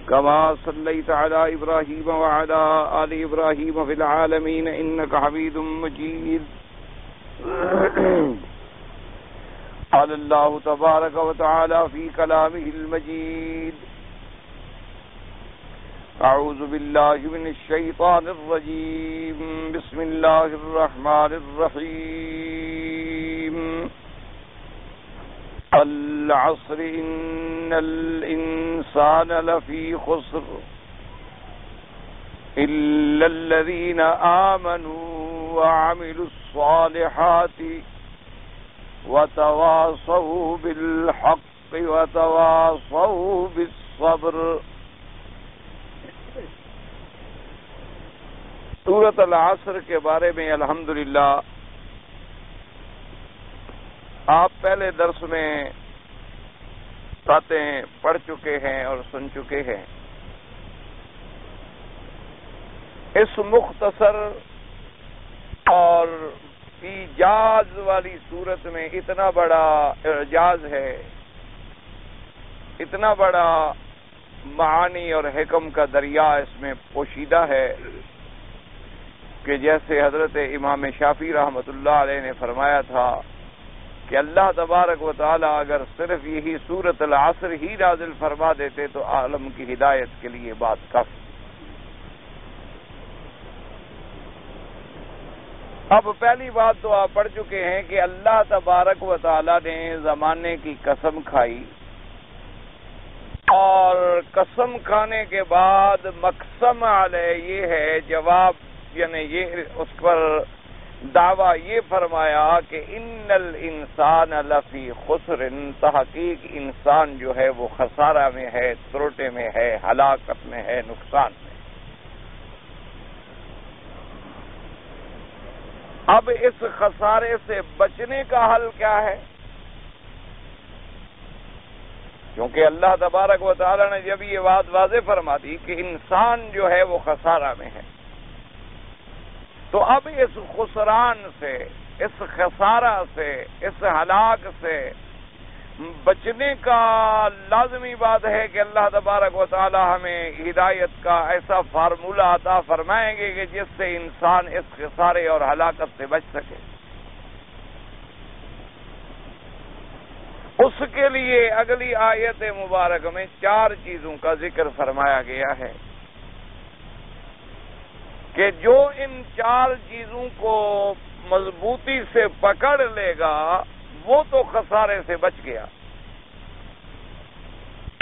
كما صليت على إبراهيم وعلى آل إبراهيم في العالمين إنك حميد مجيد. قال الله تبارك وتعالى في كلامه المجيد: أعوذ بالله من الشيطان الرجيم. بسم الله الرحمن الرحيم. العصر إن الإنسان لفي خسر إلا الذين آمنوا وعملوا الصالحات وتواصوا بالحق وتواصوا بالصبر. سورۃ العصر کے بارے میں الحمدللہ آپ پہلے درس میں باتیں پڑھ چکے ہیں اور سن چکے ہیں. اس مختصر اور ایجاز والی صورت میں اتنا بڑا اعجاز ہے، اتنا بڑا معانی اور حکم کا دریا اس میں پوشیدہ ہے کہ جیسے حضرت امام شافعی رحمۃ اللہ علیہ نے فرمایا تھا کہ اللہ تبارک و تعالی اگر صرف یہی سورۃ العصر ہی نازل فرما دیتے تو عالم کی ہدایت کے لیے بات کافی. اب پہلی بات تو آپ پڑھ چکے ہیں کہ اللہ تبارک و تعالی نے زمانے کی قسم کھائی، اور قسم کھانے کے بعد مقسم علیہ یہ ہے جواب، یعنی یہ اس پر دعویٰ یہ فرمایا کہ ان الانسان لفی خسر، تحقیق انسان جو ہے وہ خسارہ میں ہے، تروٹے میں ہے، ہلاکت میں ہے، نقصان میں. اب اس خسارے سے بچنے کا حل کیا ہے؟ کیونکہ اللہ تبارک و تعالی نے جب یہ بات واضح فرما دی کہ انسان جو ہے وہ خسارہ میں ہے، تو اب اس خسران سے، اس خسارہ سے، اس ہلاک سے بچنے کا لازمی بات ہے کہ اللہ تبارک و تعالی ہمیں ہدایت کا ایسا فارمولہ عطا فرمائیں گے کہ جس سے انسان اس خسارے اور ہلاکت سے بچ سکے. اس کے لیے اگلی آیت مبارک میں 4 چیزوں کا ذکر فرمایا گیا ہے کہ جو ان 4 چیزوں کو مضبوطی سے پکڑ لے گا وہ تو خسارے سے بچ گیا،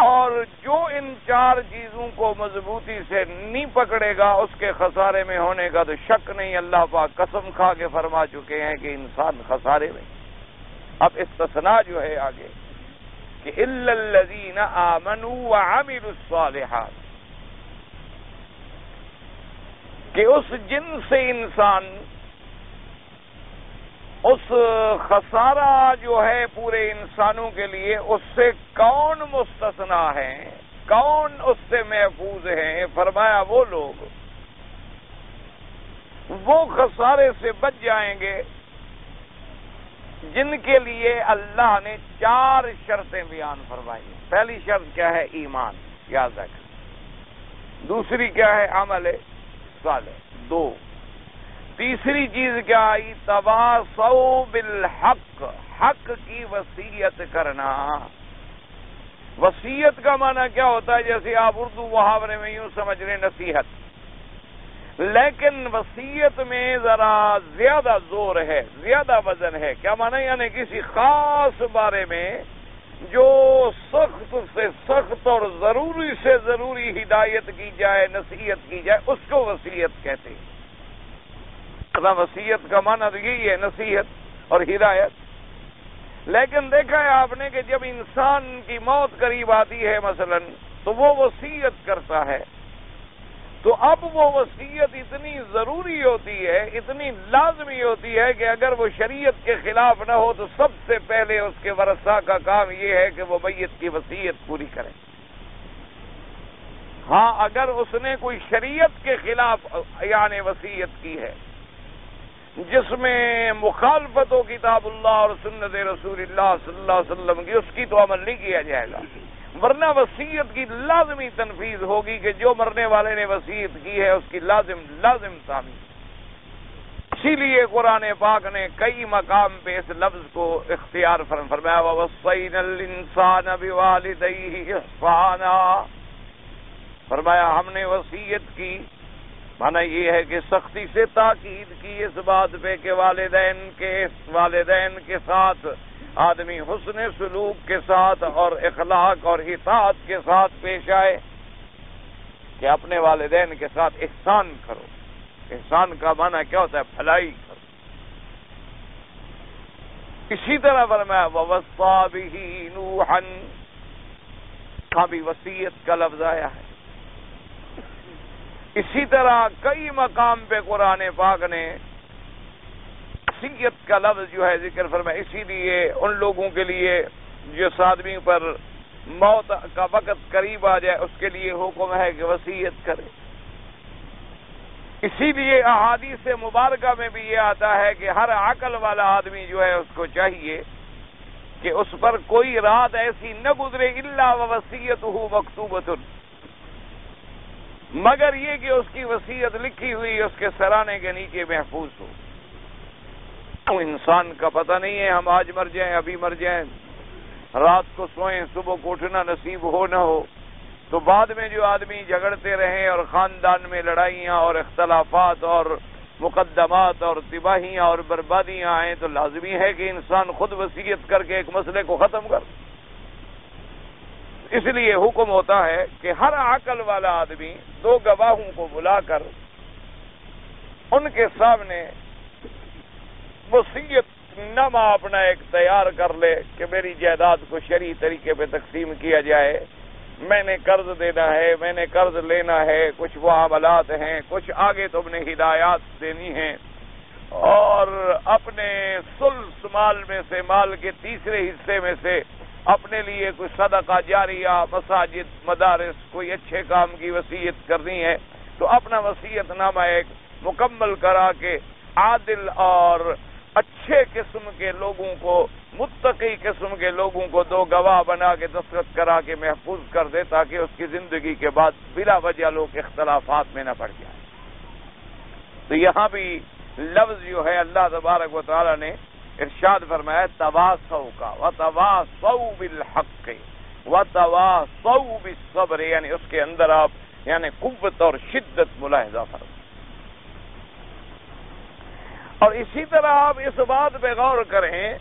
اور جو ان 4 چیزوں کو مضبوطی سے نہیں پکڑے گا اس کے خسارے میں ہونے کا تو شک نہیں. اللہ پاک قسم کھا کے فرما چکے ہیں کہ انسان خسارے میں. اب استثناء جو ہے آگے کہ الا الذین آمنوا وعملوا الصالحات، کہ اس جن سے انسان، اس خسارہ جو ہے پورے انسانوں کے لیے، اس سے کون مستثنا ہیں، کون اس سے محفوظ ہیں؟ فرمایا وہ لوگ، وہ خسارے سے بچ جائیں گے جن کے لیے اللہ نے 4 شرطیں بیان فرمائی. پہلی شرط کیا ہے؟ ایمان، یاد رکھ. دوسری کیا ہے؟ عمل صالح. 2. تیسری چیز کیا آئی؟ تواصوا بالحق، حق کی وصیت کرنا. وصیت کا معنی کیا ہوتا ہے؟ جیسے آپ اردو محاورے میں یوں سمجھ لیں نصیحت، لیکن وصیت میں ذرا زیادہ زور ہے، زیادہ وزن ہے. کیا معنی؟ یعنی کسی خاص بارے میں جو سخت سے سخت اور ضروری سے ضروری ہدایت کی جائے، نصیحت کی جائے، اس کو وصیت کہتے ہیں. وصیت کا معنی تو یہی ہے، نصیحت اور ہدایت. لیکن دیکھا ہے آپ نے کہ جب انسان کی موت قریب آتی ہے مثلا تو وہ وصیت کرتا ہے، تو اب وہ وصیت اتنی ضروری ہوتی ہے، اتنی لازمی ہوتی ہے کہ اگر وہ شریعت کے خلاف نہ ہو تو سب سے پہلے اس کے ورثاء کا کام یہ ہے کہ وہ میت کی وصیت پوری کریں. ہاں اگر اس نے کوئی شریعت کے خلاف یعنی وصیت کی ہے جس میں مخالفت ہو کتاب اللہ اور سنت رسول اللہ صلی اللہ علیہ وسلم کی، اس کی تو عمل نہیں کیا جائے گا. ورنہ وصیت کی لازمی تنفیذ ہوگی کہ جو مرنے والے نے وصیت کی ہے اس کی لازم تعمیل۔ اسی لیے قرآن پاک نے کئی مقام پہ اس لفظ کو اختیار فرمایا، وَوَصَّيْنَا الْإِنسَانَ بِوَالِدَيْهِ إِحْسَانًا، فرمایا ہم نے وصیت کی، معنی یہ ہے کہ سختی سے تاکید کی اس بات پہ کہ والدین کے ساتھ آدمی حسن سلوک کے ساتھ اور اخلاق اور اطاعت کے ساتھ پیش آئے، کہ اپنے والدین کے ساتھ احسان کرو۔ احسان کا معنی کیا ہوتا ہے؟ بھلائی کرو۔ اسی طرح فرمایا وَوَصَّىٰ بِهِ نُوحًا، کہاں بھی وصیت کا لفظ آیا ہے۔ اسی طرح کئی مقام پہ قرآن پاک نے وصیت کا لفظ جو ہے ذکر فرمایا، اسی لیے ان لوگوں کے لیے جس آدمی پر موت کا وقت قریب آ جائے اس کے لیے حکم ہے کہ وصیت کرے۔ اسی لیے احادیث مبارکہ میں بھی یہ آتا ہے کہ ہر عقل والا آدمی جو ہے اس کو چاہیے کہ اس پر کوئی رات ایسی نہ گزرے الا وصیتہ مکتوبۃ، مگر یہ کہ اس کی وصیت لکھی ہوئی اس کے سرانے کے نیچے محفوظ ہو۔ انسان کا پتہ نہیں ہے، ہم آج مر جائیں، ابھی مر جائیں، رات کو سوئیں، صبح کو اٹھنا نصیب ہو نہ ہو، تو بعد میں جو آدمی جھگڑتے رہیں اور خاندان میں لڑائیاں اور اختلافات اور مقدمات اور تباہیاں اور بربادیاں آئیں، تو لازمی ہے کہ انسان خود وصیت کر کے ایک مسئلے کو ختم کر۔ اس لیے حکم ہوتا ہے کہ ہر عقل والا آدمی دو گواہوں کو بلا کر ان کے سامنے وصیت نامہ اپنا ایک تیار کر لے کہ میری جائیداد کو شرعی طریقے پہ تقسیم کیا جائے، میں نے قرض دینا ہے، میں نے قرض لینا ہے، کچھ معاملات ہیں، کچھ آگے تم نے ہدایات دینی ہیں، اور اپنے ثلث مال میں سے، مال کے تیسرے حصے میں سے اپنے لیے کوئی صدقہ جاریہ، مساجد، مدارس، کوئی اچھے کام کی وصیت کرنی ہے، تو اپنا وصیت نامہ ایک مکمل کرا کے عادل اور اچھے قسم کے لوگوں کو، متقی قسم کے لوگوں کو دو گواہ بنا کے دستخط کرا کے محفوظ کر دے، تاکہ اس کی زندگی کے بعد بلا وجہ لوگ اختلافات میں نہ پڑ جائیں۔ تو یہاں بھی لفظ جو ہے اللہ تبارک و تعالی نے ارشاد فرمایا تواصوا کا، وتواصوا بالحق وتواصوا بالصبر، یعنی اس کے اندر آپ یعنی قوت اور شدت ملاحظہ فرمائیں۔ اور اسی طرح آپ اس بات پہ غور کریں،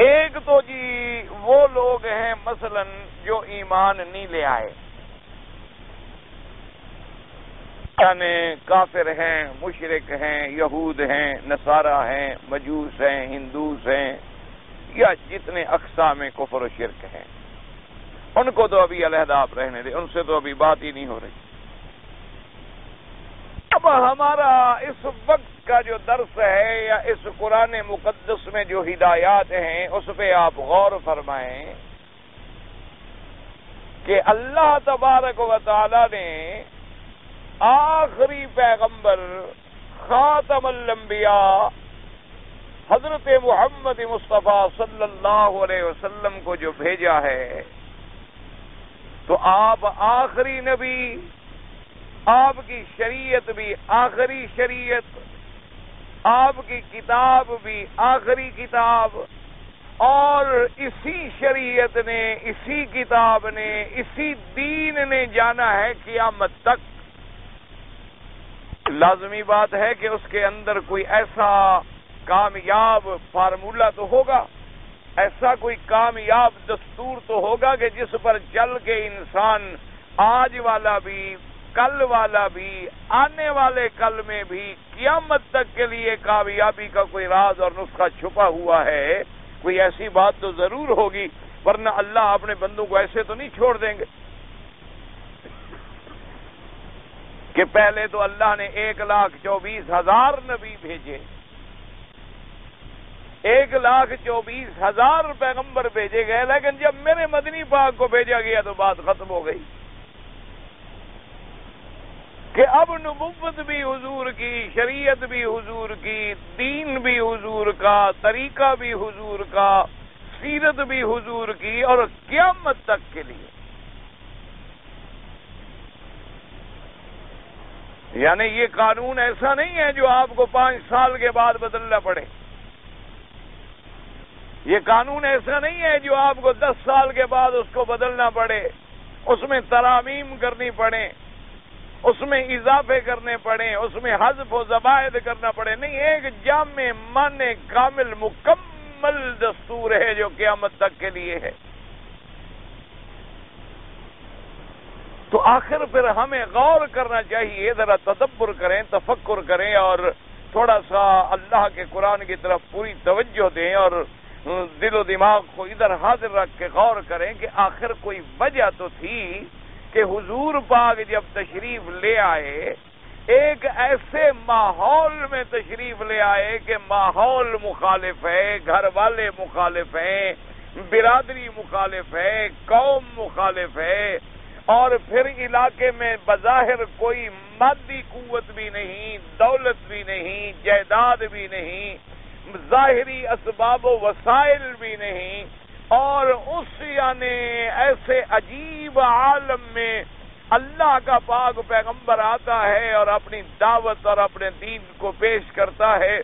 ایک تو جی وہ لوگ ہیں مثلا جو ایمان نہیں لے آئے، یعنی کافر ہیں، مشرک ہیں، یہود ہیں، نصارہ ہیں، مجوس ہیں، ہندوس ہیں، یا جتنے اقسام کفر و شرک ہیں، ان کو تو ابھی علیحدہ آپ رہنے دیں، ان سے تو ابھی بات ہی نہیں ہو رہی۔ اب ہمارا اس وقت کا جو درس ہے یا اس قرآن مقدس میں جو ہدایات ہیں اس پہ آپ غور فرمائیں کہ اللہ تبارک و تعالی نے آخری پیغمبر خاتم الانبیاء حضرت محمد مصطفیٰ صلی اللہ علیہ وسلم کو جو بھیجا ہے، تو آپ آخری نبی، آپ کی شریعت بھی آخری شریعت، آپ کی کتاب بھی آخری کتاب، اور اسی شریعت نے، اسی کتاب نے، اسی دین نے جانا ہے قیامت تک۔ لازمی بات ہے کہ اس کے اندر کوئی ایسا کامیاب فارمولہ تو ہوگا، ایسا کوئی کامیاب دستور تو ہوگا کہ جس پر چل کے انسان آج والا بھی، کل والا بھی، آنے والے کل میں بھی، قیامت تک کے لیے کامیابی کا کوئی راز اور نسخہ چھپا ہوا ہے۔ کوئی ایسی بات تو ضرور ہوگی، ورنہ اللہ اپنے بندوں کو ایسے تو نہیں چھوڑ دیں گے کہ پہلے تو اللہ نے 1,24,000 نبی بھیجے، 1,24,000 پیغمبر بھیجے گئے، لیکن جب میرے مدنی پاک کو بھیجا گیا تو بات ختم ہو گئی کہ اب نبوت بھی حضور کی، شریعت بھی حضور کی، دین بھی حضور کا، طریقہ بھی حضور کا، سیرت بھی حضور کی، اور قیامت تک کے لیے۔ یعنی یہ قانون ایسا نہیں ہے جو آپ کو 5 سال کے بعد بدلنا پڑے، یہ قانون ایسا نہیں ہے جو آپ کو 10 سال کے بعد اس کو بدلنا پڑے، اس میں ترامیم کرنی پڑے، اس میں اضافے کرنے پڑے، اس میں حذف و زوائد کرنا پڑے، نہیں، ایک جامع معنی کامل مکمل دستور ہے جو قیامت تک کے لیے ہے۔ تو آخر پھر ہمیں غور کرنا چاہیے، ذرا تدبر کریں، تفکر کریں، اور تھوڑا سا اللہ کے قرآن کی طرف پوری توجہ دیں، اور دل و دماغ کو ادھر حاضر رکھ کے غور کریں کہ آخر کوئی وجہ تو تھی کہ حضور پاک جب تشریف لے آئے، ایک ایسے ماحول میں تشریف لے آئے کہ ماحول مخالف ہے، گھر والے مخالف ہیں، برادری مخالف ہے، قوم مخالف ہے، اور پھر علاقے میں بظاہر کوئی مادی قوت بھی نہیں، دولت بھی نہیں، جائیداد بھی نہیں، ظاہری اسباب و وسائل بھی نہیں، اور اس یعنی ایسے عجیب عالم میں اللہ کا پاک پیغمبر آتا ہے اور اپنی دعوت اور اپنے دین کو پیش کرتا ہے،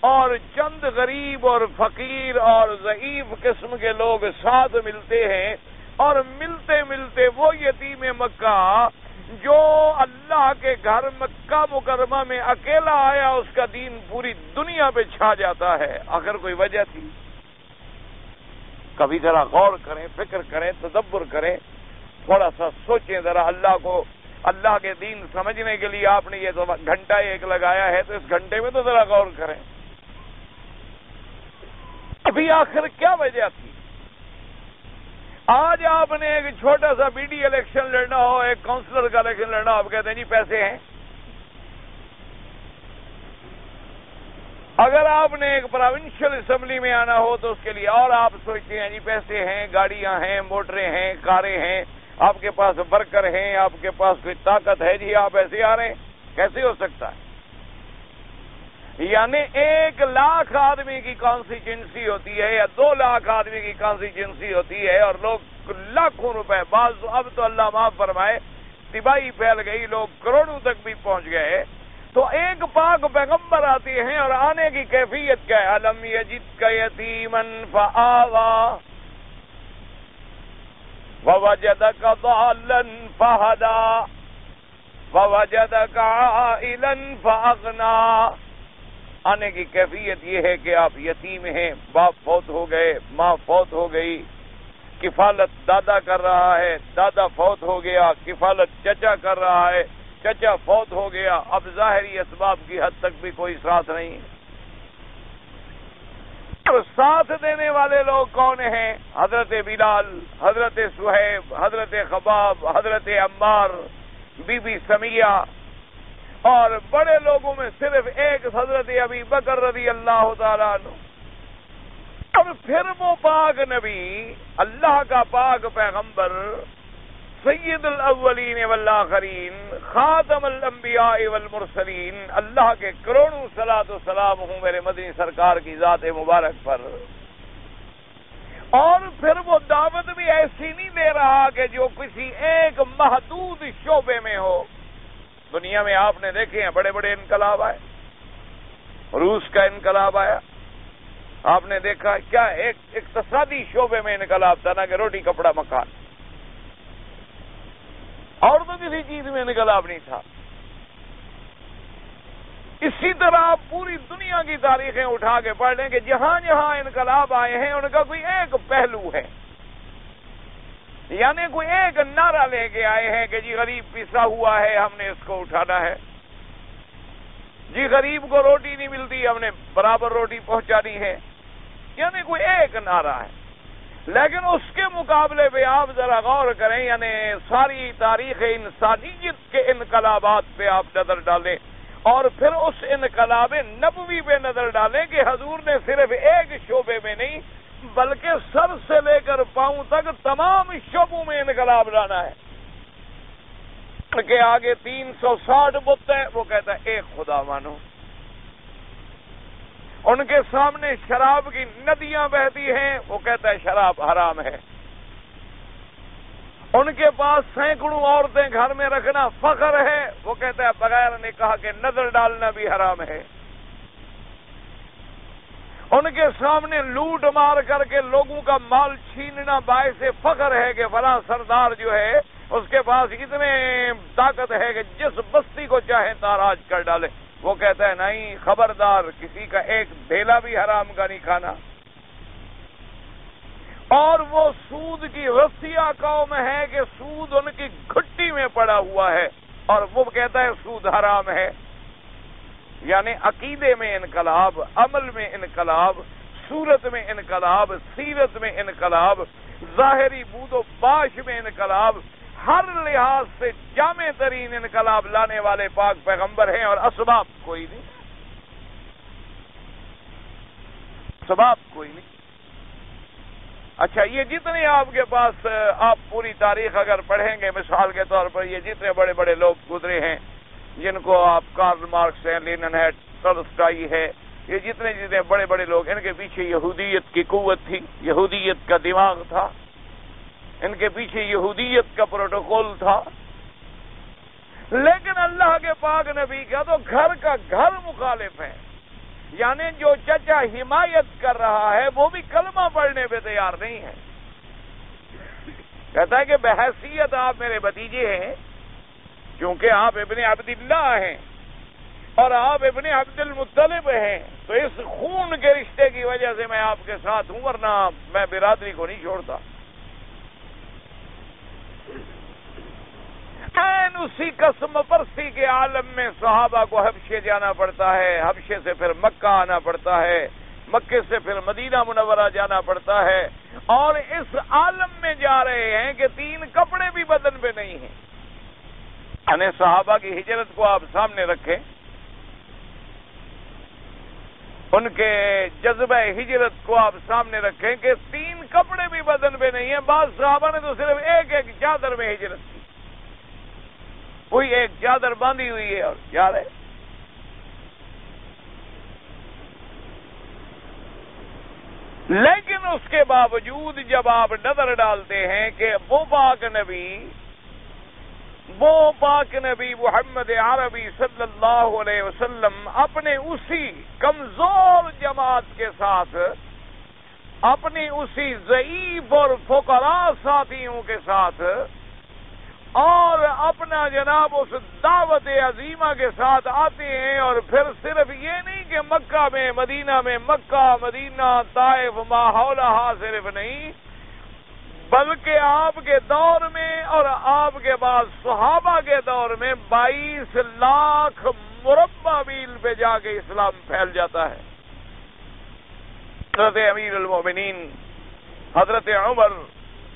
اور چند غریب اور فقیر اور ضعیف قسم کے لوگ ساتھ ملتے ہیں، اور ملتے ملتے وہ یتیم مکہ جو اللہ کے گھر مکہ مکرمہ میں اکیلا آیا، اس کا دین پوری دنیا پہ چھا جاتا ہے۔ آخر کوئی وجہ تھی؟ کبھی ذرا غور کریں، فکر کریں، تدبر کریں، تھوڑا سا سوچیں ذرا اللہ کو، اللہ کے دین سمجھنے کے لیے آپ نے یہ گھنٹہ ایک لگایا ہے، تو اس گھنٹے میں تو ذرا غور کریں، ابھی آخر کیا وجہ تھی؟ آج آپ نے ایک چھوٹا سا بی ڈی الیکشن لڑنا ہو، ایک کونسلر کا الیکشن لڑنا ہو، آپ کہتے ہیں جی پیسے ہیں۔ اگر آپ نے ایک پروونشل اسمبلی میں آنا ہو تو اس کے لیے اور آپ سوچتے ہیں جی پیسے ہیں، گاڑیاں ہیں، موٹریں ہیں، کاریں ہیں، آپ کے پاس ورکر ہیں، آپ کے پاس کوئی طاقت ہے، جی آپ ایسے آ رہے ہیں، کیسے ہو سکتا ہے؟ یعنی 1 لاکھ آدمی کی کانسٹیچوئنسی ہوتی ہے یا 2 لاکھ آدمی کی کانسٹیچوئنسی ہوتی ہے، اور لوگ لاکھوں روپے، بعض اب تو اللہ معاف فرمائے تباہی پھیل گئی، لوگ کروڑوں تک بھی پہنچ گئے، تو ایک پاک پیغمبر آتے ہیں اور آنے کی کیفیت کیا ہے؟ الم یجدک یتیما فآویٰ ووجدک ضالا فہدیٰ ووجدک عائلا فأغنیٰ۔ آنے کی کیفیت یہ ہے کہ آپ یتیم ہیں، باپ فوت ہو گئے، ماں فوت ہو گئی، کفالت دادا کر رہا ہے، دادا فوت ہو گیا، کفالت چچا کر رہا ہے، چچا فوت ہو گیا، اب ظاہری اسباب کی حد تک بھی کوئی ساتھ نہیں۔ اور ساتھ دینے والے لوگ کون ہیں؟ حضرت بلال، حضرت صہیب، حضرت خباب، حضرت عمار، بی بی سمیہ، اور بڑے لوگوں میں صرف ایک حضرت ابی بکر رضی اللہ تعالیٰ عنہ۔ اب پھر وہ پاک نبی، اللہ کا پاک پیغمبر، سید الاولین والآخرین، خاتم الانبیاء والمرسلین، اللہ کے کروڑوں صلاۃ و سلام ہوں میرے مدنی سرکار کی ذات مبارک پر، اور پھر وہ دعوت بھی ایسی نہیں دے رہا کہ جو کسی ایک محدود شعبے میں ہو۔ دنیا میں آپ نے دیکھے ہیں بڑے بڑے انقلاب آئے، روس کا انقلاب آیا، آپ نے دیکھا کیا ایک اقتصادی شعبے میں انقلاب تھا نا، کہ روٹی کپڑا مکان، اور تو کسی چیز میں انقلاب نہیں تھا۔ اسی طرح آپ پوری دنیا کی تاریخیں اٹھا کے پڑھ لیں کہ جہاں جہاں انقلاب آئے ہیں ان کا کوئی ایک پہلو ہے، یعنی کوئی ایک نعرہ لے کے آئے ہیں کہ جی غریب پسا ہوا ہے، ہم نے اس کو اٹھانا ہے، جی غریب کو روٹی نہیں ملتی، ہم نے برابر روٹی پہنچانی ہے، یعنی کوئی ایک نعرہ ہے۔ لیکن اس کے مقابلے پہ آپ ذرا غور کریں، یعنی ساری تاریخ انسانیت کے انقلابات پہ آپ نظر ڈالیں، اور پھر اس انقلاب نبوی پہ نظر ڈالیں کہ حضور نے صرف ایک شعبے میں نہیں بلکہ سر سے لے کر پاؤں تک تمام شعبوں میں انقلاب لانا ہے۔ ان کے آگے 360 بت ہے، وہ کہتا ہے ایک خدا مانو۔ ان کے سامنے شراب کی ندیاں بہتی ہیں، وہ کہتا ہے شراب حرام ہے۔ ان کے پاس سینکڑوں عورتیں گھر میں رکھنا فخر ہے، وہ کہتا ہے بغیر نکاح کے نظر ڈالنا بھی حرام ہے۔ ان کے سامنے لوٹ مار کر کے لوگوں کا مال چھیننا باعث فخر ہے کہ فلاں سردار جو ہے اس کے پاس اتنے طاقت ہے کہ جس بستی کو چاہے تاراج کر ڈالے، وہ کہتا ہے نہیں، خبردار، کسی کا ایک ڈھیلا بھی حرام کا نہیں کھانا۔ اور وہ سود کی رسیہ قوم ہے کہ سود ان کی گھٹی میں پڑا ہوا ہے، اور وہ کہتا ہے سود حرام ہے۔ یعنی عقیدے میں انقلاب، عمل میں انقلاب، صورت میں انقلاب، سیرت میں انقلاب، ظاہری بود و باش میں انقلاب، ہر لحاظ سے جامع ترین انقلاب لانے والے پاک پیغمبر ہیں، اور اسباب کوئی نہیں، اسباب کوئی نہیں۔ اچھا، یہ جتنے آپ کے پاس، آپ پوری تاریخ اگر پڑھیں گے مثال کے طور پر، یہ جتنے بڑے بڑے لوگ گزرے ہیں جن کو آپ کارل مارکس ہیں، لینن ہے، ٹولسٹائی ہے، یہ جتنے بڑے بڑے لوگ، ان کے پیچھے یہودیت کی قوت تھی، یہودیت کا دماغ تھا، ان کے پیچھے یہودیت کا پروٹوکول تھا۔ لیکن اللہ کے پاک نبی کا تو گھر کا گھر مخالف ہے، یعنی جو چچا حمایت کر رہا ہے وہ بھی کلمہ پڑھنے پہ تیار نہیں ہے۔ کہتا ہے کہ بحیثیت آپ میرے بھتیجے ہیں، کیونکہ آپ ابن عبداللہ ہیں اور آپ ابن عبد المطلب ہیں، تو اس خون کے رشتے کی وجہ سے میں آپ کے ساتھ ہوں، ورنہ میں برادری کو نہیں چھوڑتا۔ اسی قسم پرستی کے عالم میں صحابہ کو حبشے جانا پڑتا ہے، حبشے سے پھر مکہ آنا پڑتا ہے، مکے سے پھر مدینہ منورہ جانا پڑتا ہے، اور اس عالم میں جا رہے ہیں کہ 3 کپڑے بھی بدن پہ نہیں ہیں۔ یعنی صحابہ کی ہجرت کو آپ سامنے رکھیں، ان کے جذبہ ہجرت کو آپ سامنے رکھیں کہ 3 کپڑے بھی بدن پہ نہیں ہیں۔ بعض صحابہ نے تو صرف ایک چادر میں ہجرت کی، کوئی ایک چادر باندھی ہوئی ہے اور جا رہے۔ لیکن اس کے باوجود جب آپ نظر ڈالتے ہیں کہ وہ پاک نبی محمد عربی صلی اللہ علیہ وسلم اپنے اسی کمزور جماعت کے ساتھ، اپنی اسی ضعیف اور فقراء ساتھیوں کے ساتھ، اور اپنا جناب اس دعوت عظیمہ کے ساتھ آتے ہیں، اور پھر صرف یہ نہیں کہ مکہ میں، مکہ مدینہ طائف ماحولہ صرف نہیں، بلکہ آپ کے دور میں اور آپ کے بعد صحابہ کے دور میں 22 لاکھ مربع میل پہ جا کے اسلام پھیل جاتا ہے۔ حضرت امیر المومنین حضرت عمر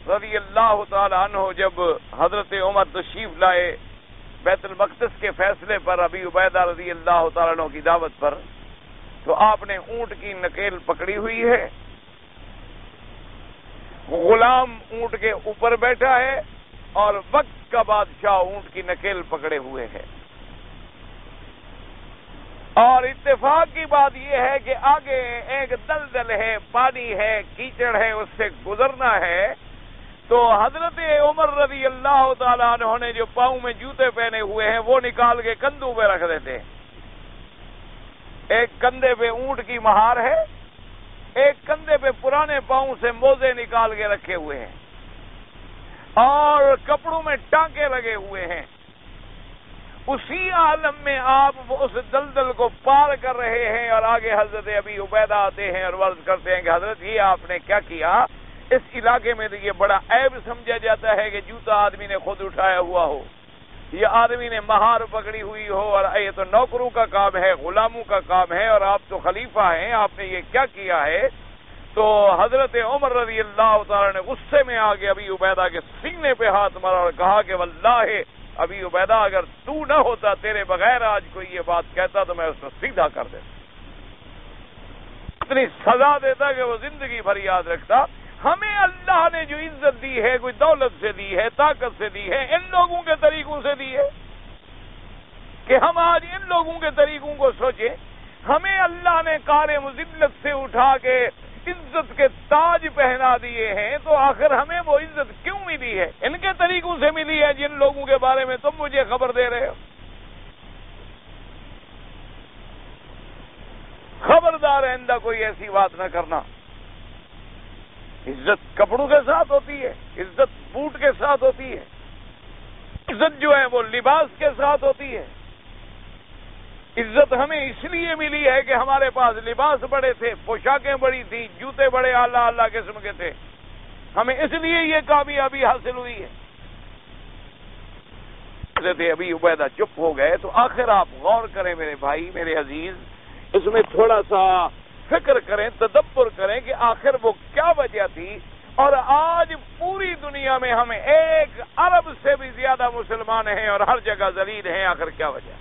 رضی اللہ تعالی عنہ، جب حضرت عمر تشریف لائے بیت المقدس کے فیصلے پر ابی عبیدہ رضی اللہ تعالی عنہ کی دعوت پر، تو آپ نے اونٹ کی نکیل پکڑی ہوئی ہے، غلام اونٹ کے اوپر بیٹھا ہے، اور وقت کا بادشاہ اونٹ کی نکیل پکڑے ہوئے ہے۔ اور اتفاق کی بات یہ ہے کہ آگے ایک دلدل ہے، پانی ہے، کیچڑ ہے، اس سے گزرنا ہے، تو حضرت عمر رضی اللہ تعالیٰ عنہ نے جو پاؤں میں جوتے پہنے ہوئے ہیں وہ نکال کے کندھوں پہ رکھ دیتے ہیں۔ ایک کندھے پہ اونٹ کی مہار ہے، ایک کندھے پہ پرانے پاؤں سے موزے نکال کے رکھے ہوئے ہیں، اور کپڑوں میں ٹانکے لگے ہوئے ہیں۔ اسی عالم میں آپ اس دلدل کو پار کر رہے ہیں، اور آگے حضرت ابی عبیدہ آتے ہیں اور عرض کرتے ہیں کہ حضرت یہ آپ نے کیا کیا؟ اس علاقے میں تو یہ بڑا عیب سمجھا جاتا ہے کہ جوتا آدمی نے خود اٹھایا ہوا ہو، یہ آدمی نے مہار پکڑی ہوئی ہو، اور یہ تو نوکروں کا کام ہے، غلاموں کا کام ہے، اور آپ تو خلیفہ ہیں، آپ نے یہ کیا کیا ہے؟ تو حضرت عمر رضی اللہ تعالیٰ نے غصے میں آ کے ابی عبیدہ کے سینے پہ ہاتھ مارا اور کہا کہ واللہ ابی عبیدہ اگر تو نہ ہوتا، تیرے بغیر آج کوئی یہ بات کہتا تو میں اس کو سیدھا کر دیتا، اتنی سزا دیتا کہ وہ زندگی بھر یاد رکھتا۔ ہمیں اللہ نے جو عزت دی ہے کوئی دولت سے دی ہے، طاقت سے دی ہے، ان لوگوں کے طریقوں سے دی ہے کہ ہم آج ان لوگوں کے طریقوں کو سوچیں. ہمیں اللہ نے کار مذلت سے اٹھا کے عزت کے تاج پہنا دیے ہیں، تو آخر ہمیں وہ عزت کیوں ملی ہے؟ ان کے طریقوں سے ملی ہے جن لوگوں کے بارے میں تم مجھے خبر دے رہے ہو. خبردار آئندہ کوئی ایسی بات نہ کرنا. عزت کپڑوں کے ساتھ ہوتی ہے، عزت بوٹ کے ساتھ ہوتی ہے، عزت جو ہے وہ لباس کے ساتھ ہوتی ہے. عزت ہمیں اس لیے ملی ہے کہ ہمارے پاس لباس بڑے تھے، پوشاکیں بڑی تھیں، جوتے بڑے اعلیٰ قسم کے تھے. ہمیں اس لیے یہ کامیابی حاصل ہوئی ہے. حضرت ابی عبیدہ چپ ہو گئے. تو آخر آپ غور کریں میرے بھائی، میرے عزیز، اس میں تھوڑا سا فکر کریں، تدبر کریں کہ آخر وہ کیا وجہ تھی. اور آج پوری دنیا میں ہمیں 1 ارب سے بھی زیادہ مسلمان ہیں اور ہر جگہ ذلیل ہیں. آخر کیا وجہ؟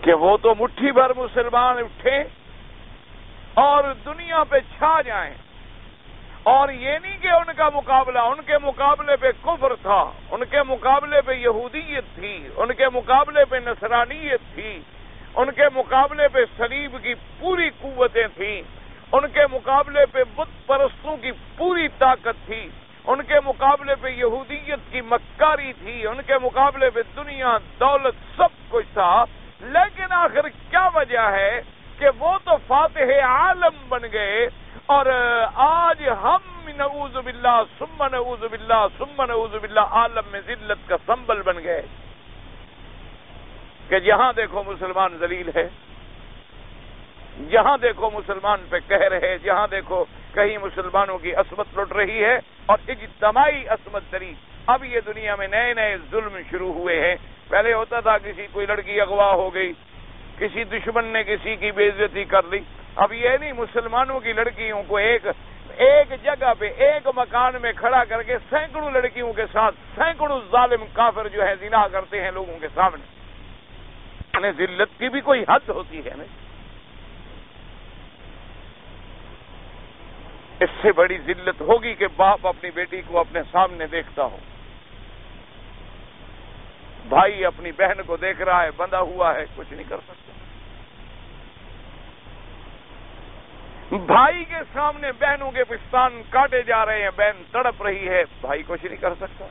کہ وہ تو مٹھی بھر مسلمان اٹھے اور دنیا پہ چھا جائیں. اور یہ نہیں کہ ان کا مقابلہ، ان کے مقابلے پہ کفر تھا، ان کے مقابلے پہ یہودیت تھی، ان کے مقابلے پہ نصرانیت تھی، ان کے مقابلے پہ صلیب کی پوری قوتیں تھیں، ان کے مقابلے پہ بت پرستوں کی پوری طاقت تھی، ان کے مقابلے پہ یہودیت کی مکاری تھی، ان کے مقابلے پہ دنیا، دولت، سب کچھ تھا. لیکن آخر کیا وجہ ہے کہ وہ تو فاتح عالم بن گئے اور آج ہم نعوذ باللہ ثم نعوذ باللہ ثم نعوذ باللہ عالم میں ذلت کا سنبل بن گئے کہ جہاں دیکھو مسلمان ذلیل ہے، جہاں دیکھو مسلمان پہ قہر ہے، جہاں دیکھو کہیں مسلمانوں کی عصمت لٹ رہی ہے اور اجتماعی عصمت دری. اب یہ دنیا میں نئے نئے ظلم شروع ہوئے ہیں. پہلے ہوتا تھا کسی کوئی لڑکی اغوا ہو گئی، کسی دشمن نے کسی کی بے عزتی کر لی. اب یہ نہیں، مسلمانوں کی لڑکیوں کو ایک جگہ پہ ایک مکان میں کھڑا کر کے سینکڑوں لڑکیوں کے ساتھ سینکڑوں ظالم کافر جو ہے زنا کرتے ہیں لوگوں کے سامنے. یعنی ذلت کی بھی کوئی حد ہوتی ہے نا. اس سے بڑی ذلت ہوگی کہ باپ اپنی بیٹی کو اپنے سامنے دیکھتا ہو، بھائی اپنی بہن کو دیکھ رہا ہے، بندھا ہوا ہے، کچھ نہیں کر سکتا. بھائی کے سامنے بہنوں کے پستان کاٹے جا رہے ہیں، بہن تڑپ رہی ہے، بھائی کچھ نہیں کر سکتا.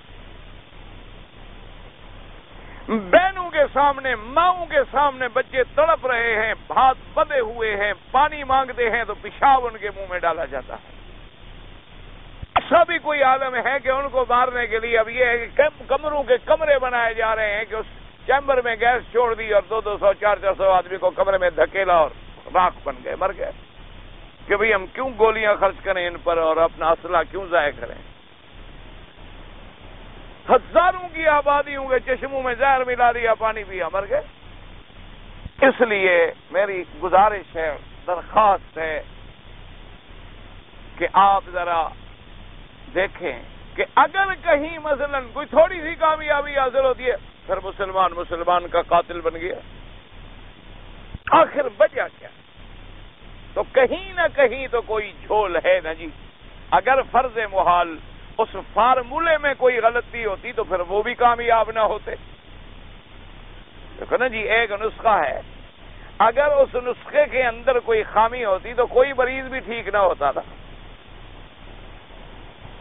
بہنوں کے سامنے، ماؤں کے سامنے بچے تڑپ رہے ہیں، ہاتھ بدے ہوئے ہیں، پانی مانگتے ہیں تو پیشاب ان کے منہ میں ڈالا جاتا ہے. ایسا بھی کوئی عالم ہے کہ ان کو مارنے کے لیے اب یہ ہے کہ کمروں کے کمرے بنائے جا رہے ہیں کہ اس چیمبر میں گیس چھوڑ دی اور 200 400 آدمی کو کمرے میں دھکیلا اور راکھ بن گئے، مر گئے. کہ بھئی ہم کیوں گولیاں خرچ کریں ان پر اور اپنا اسلحہ کیوں ضائع کریں. ہزاروں کی آبادیوں کے چشموں میں زہر ملا دیا، پانی پیا، مر گئے. اس لیے میری گزارش ہے، درخواست ہے کہ آپ ذرا دیکھیں کہ اگر کہیں مثلا کوئی تھوڑی سی کامیابی حاصل ہوتی ہے پھر مسلمان کا قاتل بن گیا. آخر وجہ کیا؟ تو کہیں نہ کہیں تو کوئی جھول ہے نا جی. اگر فرض محال اس فارمولے میں کوئی غلطی ہوتی تو پھر وہ بھی کامیاب نہ ہوتے. دیکھو نا جی، ایک نسخہ ہے، اگر اس نسخے کے اندر کوئی خامی ہوتی تو کوئی مریض بھی ٹھیک نہ ہوتا تھا،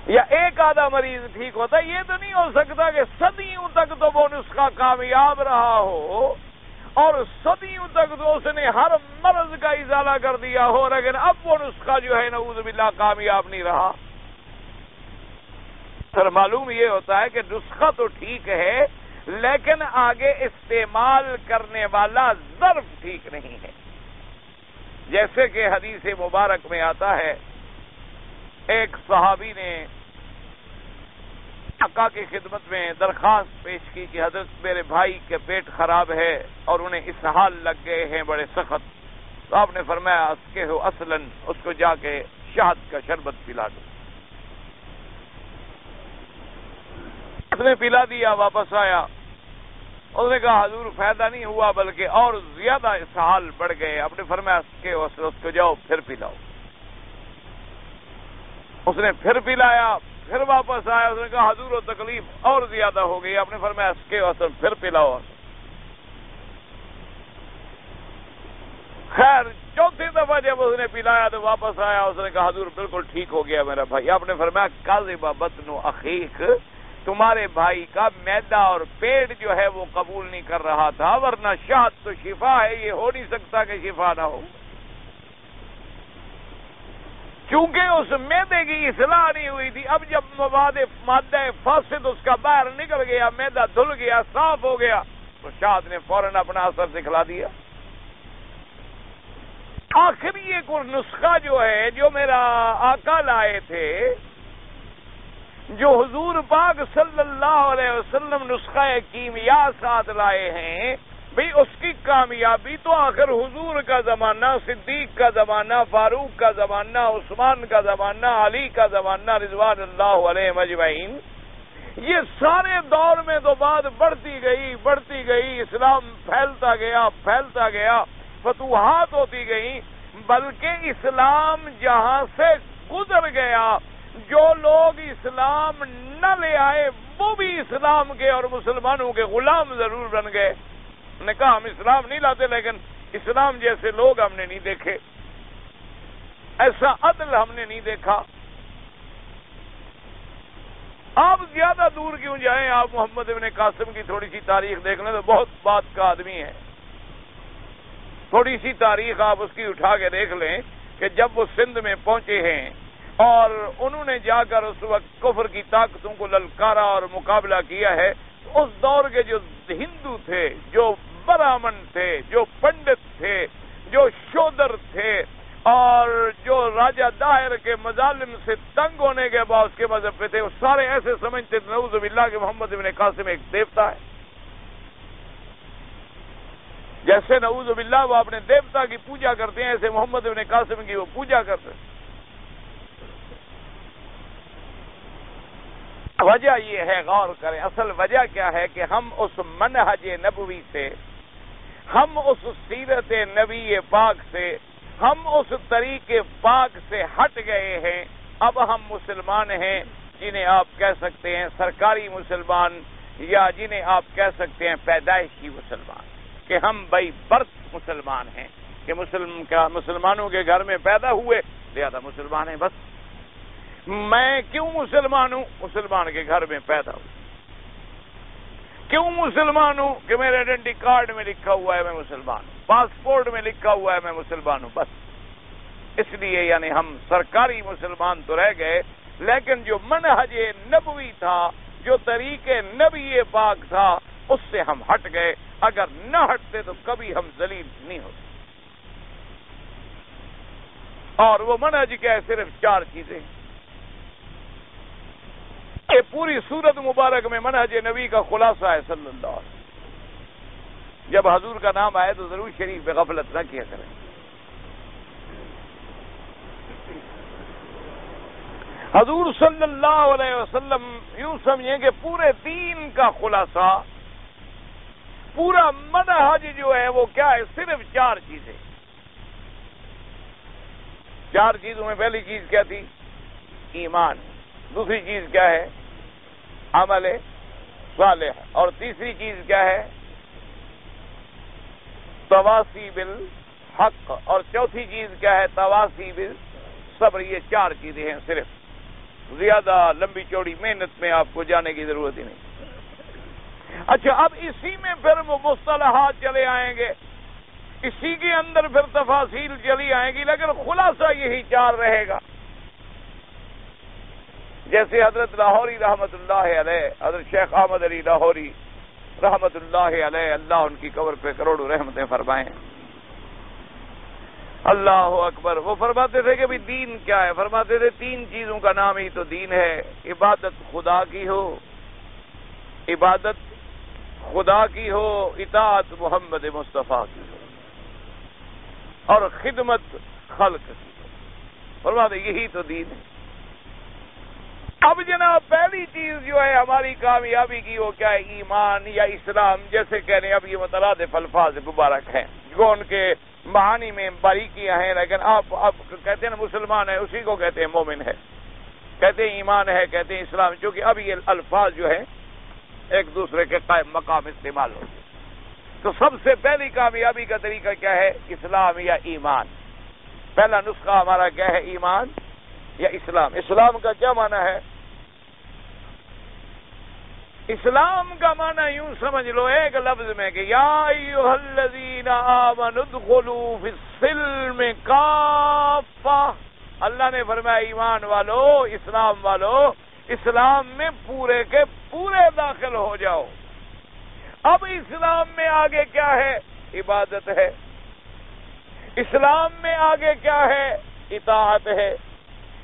یا ایک آدھا مریض ٹھیک ہوتا. یہ تو نہیں ہو سکتا کہ صدیوں تک تو وہ نسخہ کامیاب رہا ہو اور صدیوں تک تو اس نے ہر مرض کا ازالہ کر دیا ہو، لیکن اب وہ نسخہ جو ہے نعوذ باللہ کامیاب نہیں رہا. سر معلوم یہ ہوتا ہے کہ نسخہ تو ٹھیک ہے لیکن آگے استعمال کرنے والا ظرف ٹھیک نہیں ہے. جیسے کہ حدیث مبارک میں آتا ہے، ایک صحابی نے آقا کی خدمت میں درخواست پیش کی کہ حضرت میرے بھائی کے پیٹ خراب ہے اور انہیں اسہال لگ گئے ہیں بڑے سخت. تو آپ نے فرمایا اسکے ہو اصلاً، اس کو جا کے شہد کا شربت پلا دو. اس نے پلا دیا، واپس آیا اس نے کہا حضور فائدہ نہیں ہوا بلکہ اور زیادہ اسہال بڑھ گئے. آپ نے فرمایا کہ اس کو جاؤ پھر پلاؤ. اس نے پھر پلایا, پھر واپس آیا. اس نے کہا حضور و تکلیف اور زیادہ ہو گئی. آپ نے فرمایا اس کے اثر پھر پلاؤ. خیر چوتھی دفعہ جب اس نے پلایا تو واپس آیا. اس نے کہا حضور بالکل ٹھیک ہو گیا میرا بھائی. آپ نے فرمایا کاذب بطن اخیک, تمہارے بھائی کا میدا اور پیٹ جو ہے وہ قبول نہیں کر رہا تھا, ورنہ شہد تو شفا ہے, یہ ہو نہیں سکتا کہ شفا نہ ہو. کیونکہ اس میدے کی اصلاح نہیں ہوئی تھی. اب جب مادہ فاسد اس کا باہر نکل گیا, میدا دھل گیا, صاف ہو گیا, تو شہد نے فوراً اپنا اثر دکھلا دیا. آخر یہ کوئی نسخہ جو ہے جو میرا آقا لائے تھے, جو حضور پاک صلی اللہ علیہ وسلم نسخہ کیمیا ساتھ لائے ہیں, بھئی اس کی کامیابی تو آخر حضور کا زمانہ, صدیق کا زمانہ, فاروق کا زمانہ, عثمان کا زمانہ, علی کا زمانہ رضوان اللہ علیہ مجمعین, یہ سارے دور میں تو بات بڑھتی گئی, اسلام پھیلتا گیا, فتوحات ہوتی گئیں, بلکہ اسلام جہاں سے گزر گیا, جو لوگ اسلام نہ لے آئے وہ بھی اسلام کے اور مسلمانوں کے غلام ضرور بن گئے. نے کہا ہم اسلام نہیں لاتے, لیکن اسلام جیسے لوگ ہم نے نہیں دیکھے, ایسا عدل ہم نے نہیں دیکھا. آپ زیادہ دور کیوں جائیں, آپ محمد ابن قاسم کی تھوڑی سی تاریخ دیکھ لیں تو بہت بات کا آدمی ہے. تھوڑی سی تاریخ آپ اس کی اٹھا کے دیکھ لیں کہ جب وہ سندھ میں پہنچے ہیں اور انہوں نے جا کر اس وقت کفر کی طاقتوں کو للکارا اور مقابلہ کیا ہے, تو اس دور کے جو ہندو تھے, جو برہمن تھے, جو پنڈت تھے, جو شودر تھے, اور جو راجہ داہر کے مظالم سے تنگ ہونے کے بعد اس کے مذہب پہ تھے, وہ سارے ایسے سمجھتے تھے نعوذ باللہ کہ محمد ابن قاسم ایک دیوتا ہے. جیسے نعوذ باللہ وہ اپنے دیوتا کی پوجا کرتے ہیں, ایسے محمد ابن قاسم کی وہ پوجا کرتے ہیں. وجہ یہ ہے, غور کریں, اصل وجہ کیا ہے کہ ہم اس منہج نبوی سے, ہم اس سیرت نبی پاک سے, ہم اس طریقے پاک سے ہٹ گئے ہیں. اب ہم مسلمان ہیں جنہیں آپ کہہ سکتے ہیں سرکاری مسلمان, یا جنہیں آپ کہہ سکتے ہیں پیدائشی مسلمان, کہ ہم بائی برتھ مسلمان ہیں, کہ مسلمانوں کے گھر میں پیدا ہوئے لہذا مسلمان ہیں. بس میں کیوں مسلمان ہوں, مسلمان کے گھر میں پیدا ہوں. کیوں مسلمان ہوں, کہ میرے آئیڈینٹی کارڈ میں لکھا ہوا ہے میں مسلمان ہوں, پاسپورٹ میں لکھا ہوا ہے میں مسلمان ہوں. بس اس لیے یعنی ہم سرکاری مسلمان تو رہ گئے, لیکن جو منہج نبوی تھا, جو طریقے نبی پاک تھا, اس سے ہم ہٹ گئے. اگر نہ ہٹتے تو کبھی ہم ذلیل نہیں ہوتے. اور وہ منہج کیا ہے, صرف 4 چیزیں. یہ پوری سورت مبارک میں منہج نبی کا خلاصہ ہے صلی اللہ علیہ وسلم. جب حضور کا نام آئے تو ضرور شریف پہ غفلت نہ کیا کریں. حضور صلی اللہ علیہ وسلم یوں سمجھیں کہ پورے دین کا خلاصہ, پورا منہج جو ہے وہ کیا ہے, صرف 4 چیزیں. 4 چیزوں میں پہلی چیز کیا تھی, ایمان. دوسری چیز کیا ہے, عمل صالح. اور تیسری چیز کیا ہے, تواصی بالحق. اور چوتھی چیز کیا ہے, تواصی بالصبر. یہ 4 چیزیں ہیں صرف. زیادہ لمبی چوڑی محنت میں آپ کو جانے کی ضرورت ہی نہیں. اچھا, اب اسی میں پھر وہ مصطلحات چلے آئیں گے, اسی کے اندر پھر تفاصیل چلی آئیں گی, لیکن خلاصہ یہی 4 رہے گا. جیسے حضرت لاہوری رحمت اللہ علیہ, حضرت شیخ احمد علی لاہوری رحمت اللہ علیہ, اللہ ان کی قبر پہ کروڑوں رحمتیں فرمائیں, اللہ اکبر. وہ فرماتے تھے کہ بھی دین کیا ہے, فرماتے تھے 3 چیزوں کا نام ہی تو دین ہے. عبادت خدا کی ہو, عبادت خدا کی ہو, اطاعت محمد مصطفیٰ کی ہو, اور خدمت خلق کی ہو. فرماتے یہی تو دین ہے. اب جناب پہلی چیز جو ہے ہماری کامیابی کی وہ کیا ہے؟ ایمان یا اسلام، جیسے کہہ رہے ہیں اب یہ مترادف الفاظ مبارک ہیں جو ان کے معانی میں باریکیاں ہیں، لیکن آپ اب کہتے ہیں نا مسلمان ہے، اسی کو کہتے ہیں مومن ہے، کہتے ہیں ایمان ہے، کہتے ہیں اسلام، چونکہ اب یہ الفاظ جو ہے ایک دوسرے کے قائم مقام استعمال ہوتے ہیں۔ تو سب سے پہلی کامیابی کا طریقہ کیا ہے؟ اسلام یا ایمان۔ پہلا نسخہ ہمارا کیا ہے؟ ایمان یا اسلام۔ اسلام کا کیا معنی ہے؟ اسلام کا معنی یوں سمجھ لو ایک لفظ میں کہ یا ایھا الذین آمنوا ادخلوا فی السلم کافہ۔ اللہ نے فرمایا ایمان والو، اسلام والو، اسلام میں پورے کے پورے داخل ہو جاؤ۔ اب اسلام میں آگے کیا ہے؟ عبادت ہے۔ اسلام میں آگے کیا ہے؟ اطاعت ہے۔